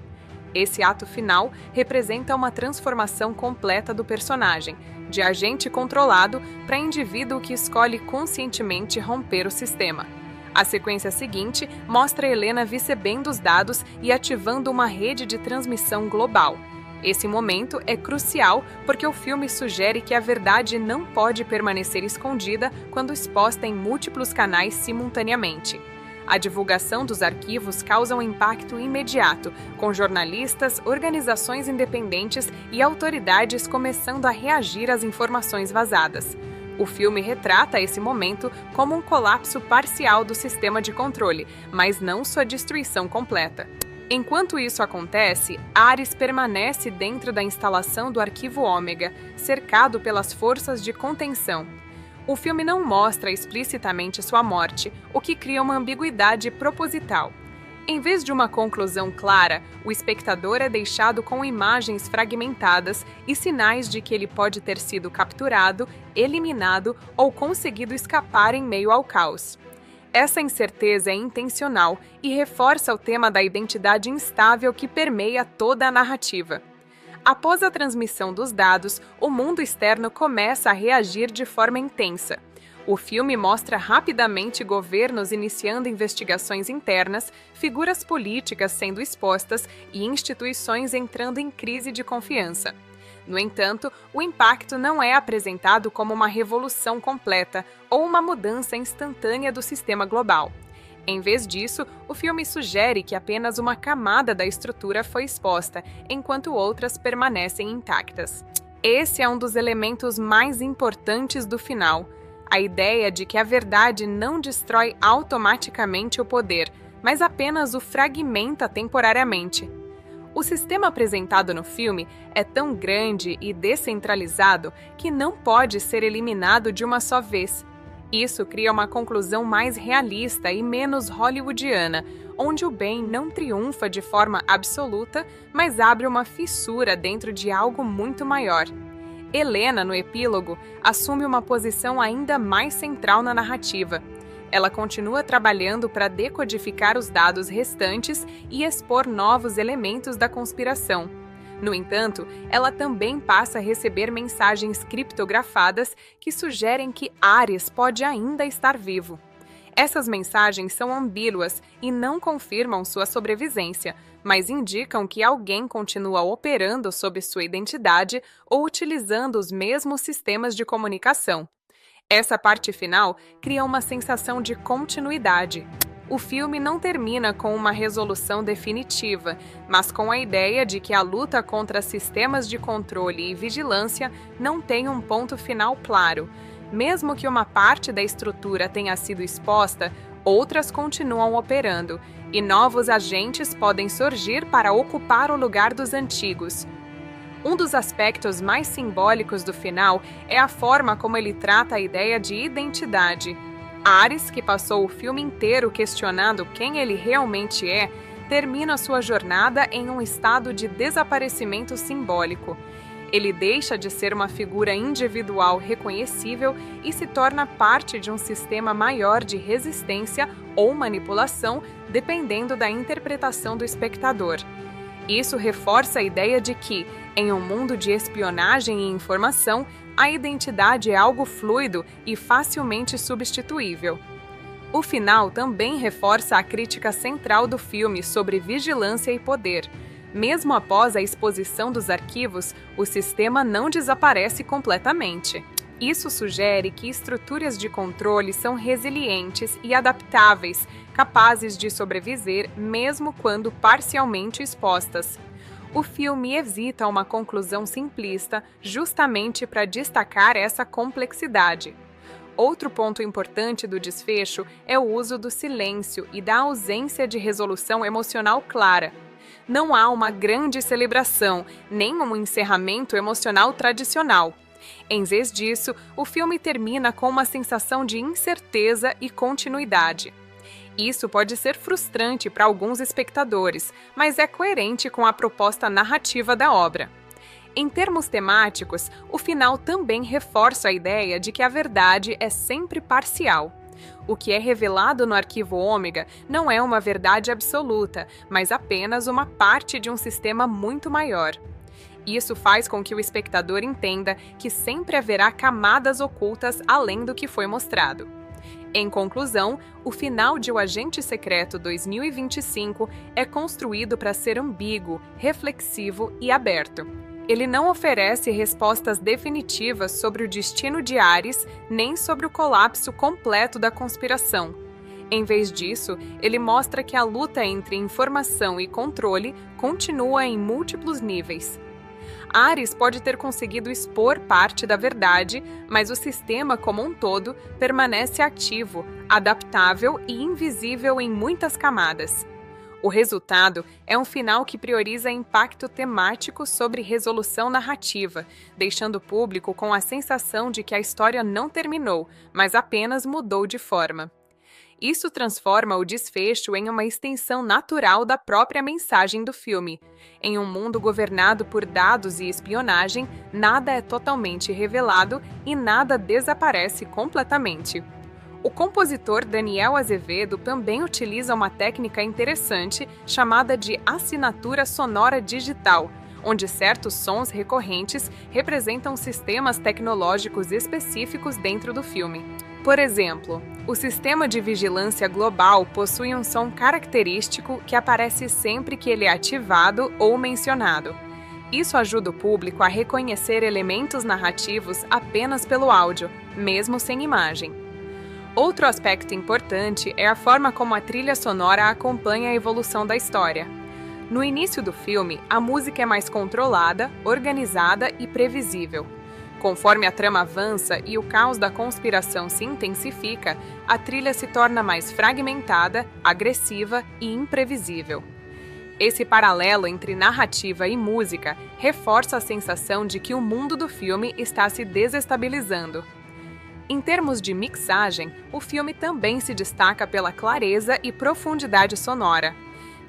Esse ato final representa uma transformação completa do personagem, de agente controlado para indivíduo que escolhe conscientemente romper o sistema. A sequência seguinte mostra Helena recebendo os dados e ativando uma rede de transmissão global. Esse momento é crucial porque o filme sugere que a verdade não pode permanecer escondida quando exposta em múltiplos canais simultaneamente. A divulgação dos arquivos causa um impacto imediato, com jornalistas, organizações independentes e autoridades começando a reagir às informações vazadas. O filme retrata esse momento como um colapso parcial do sistema de controle, mas não sua destruição completa. Enquanto isso acontece, Ares permanece dentro da instalação do Arquivo Ômega, cercado pelas forças de contenção. O filme não mostra explicitamente sua morte, o que cria uma ambiguidade proposital. Em vez de uma conclusão clara, o espectador é deixado com imagens fragmentadas e sinais de que ele pode ter sido capturado, eliminado ou conseguido escapar em meio ao caos. Essa incerteza é intencional e reforça o tema da identidade instável que permeia toda a narrativa. Após a transmissão dos dados, o mundo externo começa a reagir de forma intensa. O filme mostra rapidamente governos iniciando investigações internas, figuras políticas sendo expostas e instituições entrando em crise de confiança. No entanto, o impacto não é apresentado como uma revolução completa ou uma mudança instantânea do sistema global. Em vez disso, o filme sugere que apenas uma camada da estrutura foi exposta, enquanto outras permanecem intactas. Esse é um dos elementos mais importantes do final. A ideia de que a verdade não destrói automaticamente o poder, mas apenas o fragmenta temporariamente. O sistema apresentado no filme é tão grande e descentralizado que não pode ser eliminado de uma só vez. Isso cria uma conclusão mais realista e menos hollywoodiana, onde o bem não triunfa de forma absoluta, mas abre uma fissura dentro de algo muito maior. Helena, no epílogo, assume uma posição ainda mais central na narrativa. Ela continua trabalhando para decodificar os dados restantes e expor novos elementos da conspiração. No entanto, ela também passa a receber mensagens criptografadas que sugerem que Ares pode ainda estar vivo. Essas mensagens são ambíguas e não confirmam sua sobrevivência, mas indicam que alguém continua operando sob sua identidade ou utilizando os mesmos sistemas de comunicação. Essa parte final cria uma sensação de continuidade. O filme não termina com uma resolução definitiva, mas com a ideia de que a luta contra sistemas de controle e vigilância não tem um ponto final claro. Mesmo que uma parte da estrutura tenha sido exposta, outras continuam operando, e novos agentes podem surgir para ocupar o lugar dos antigos. Um dos aspectos mais simbólicos do final é a forma como ele trata a ideia de identidade. Ares, que passou o filme inteiro questionando quem ele realmente é, termina sua jornada em um estado de desaparecimento simbólico. Ele deixa de ser uma figura individual reconhecível e se torna parte de um sistema maior de resistência ou manipulação, dependendo da interpretação do espectador. Isso reforça a ideia de que, em um mundo de espionagem e informação, a identidade é algo fluido e facilmente substituível. O final também reforça a crítica central do filme sobre vigilância e poder. Mesmo após a exposição dos arquivos, o sistema não desaparece completamente. Isso sugere que estruturas de controle são resilientes e adaptáveis, capazes de sobreviver mesmo quando parcialmente expostas. O filme evita uma conclusão simplista justamente para destacar essa complexidade. Outro ponto importante do desfecho é o uso do silêncio e da ausência de resolução emocional clara. Não há uma grande celebração, nem um encerramento emocional tradicional. Em vez disso, o filme termina com uma sensação de incerteza e continuidade. Isso pode ser frustrante para alguns espectadores, mas é coerente com a proposta narrativa da obra. Em termos temáticos, o final também reforça a ideia de que a verdade é sempre parcial. O que é revelado no arquivo Ômega não é uma verdade absoluta, mas apenas uma parte de um sistema muito maior. Isso faz com que o espectador entenda que sempre haverá camadas ocultas além do que foi mostrado. Em conclusão, o final de O Agente Secreto 2025 é construído para ser ambíguo, reflexivo e aberto. Ele não oferece respostas definitivas sobre o destino de Ares, nem sobre o colapso completo da conspiração. Em vez disso, ele mostra que a luta entre informação e controle continua em múltiplos níveis. Ares pode ter conseguido expor parte da verdade, mas o sistema como um todo permanece ativo, adaptável e invisível em muitas camadas. O resultado é um final que prioriza impacto temático sobre resolução narrativa, deixando o público com a sensação de que a história não terminou, mas apenas mudou de forma. Isso transforma o desfecho em uma extensão natural da própria mensagem do filme. Em um mundo governado por dados e espionagem, nada é totalmente revelado e nada desaparece completamente. O compositor Daniel Azevedo também utiliza uma técnica interessante chamada de assinatura sonora digital, onde certos sons recorrentes representam sistemas tecnológicos específicos dentro do filme. Por exemplo, o sistema de vigilância global possui um som característico que aparece sempre que ele é ativado ou mencionado. Isso ajuda o público a reconhecer elementos narrativos apenas pelo áudio, mesmo sem imagem. Outro aspecto importante é a forma como a trilha sonora acompanha a evolução da história. No início do filme, a música é mais controlada, organizada e previsível. Conforme a trama avança e o caos da conspiração se intensifica, a trilha se torna mais fragmentada, agressiva e imprevisível. Esse paralelo entre narrativa e música reforça a sensação de que o mundo do filme está se desestabilizando. Em termos de mixagem, o filme também se destaca pela clareza e profundidade sonora.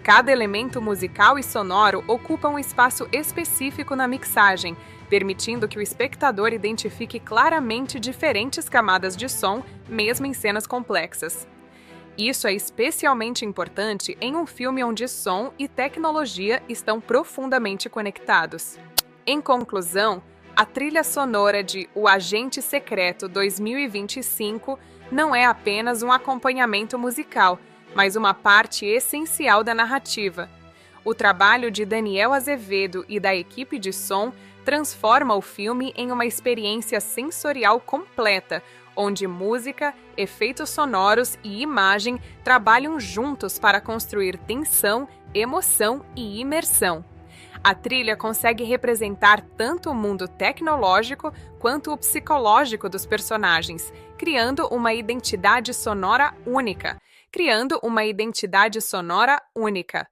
Cada elemento musical e sonoro ocupa um espaço específico na mixagem, permitindo que o espectador identifique claramente diferentes camadas de som, mesmo em cenas complexas. Isso é especialmente importante em um filme onde som e tecnologia estão profundamente conectados. Em conclusão, a trilha sonora de O Agente Secreto 2025 não é apenas um acompanhamento musical, mas uma parte essencial da narrativa. O trabalho de Daniel Azevedo e da equipe de som transforma o filme em uma experiência sensorial completa, onde música, efeitos sonoros e imagem trabalham juntos para construir tensão, emoção e imersão. A trilha consegue representar tanto o mundo tecnológico quanto o psicológico dos personagens, criando uma identidade sonora única.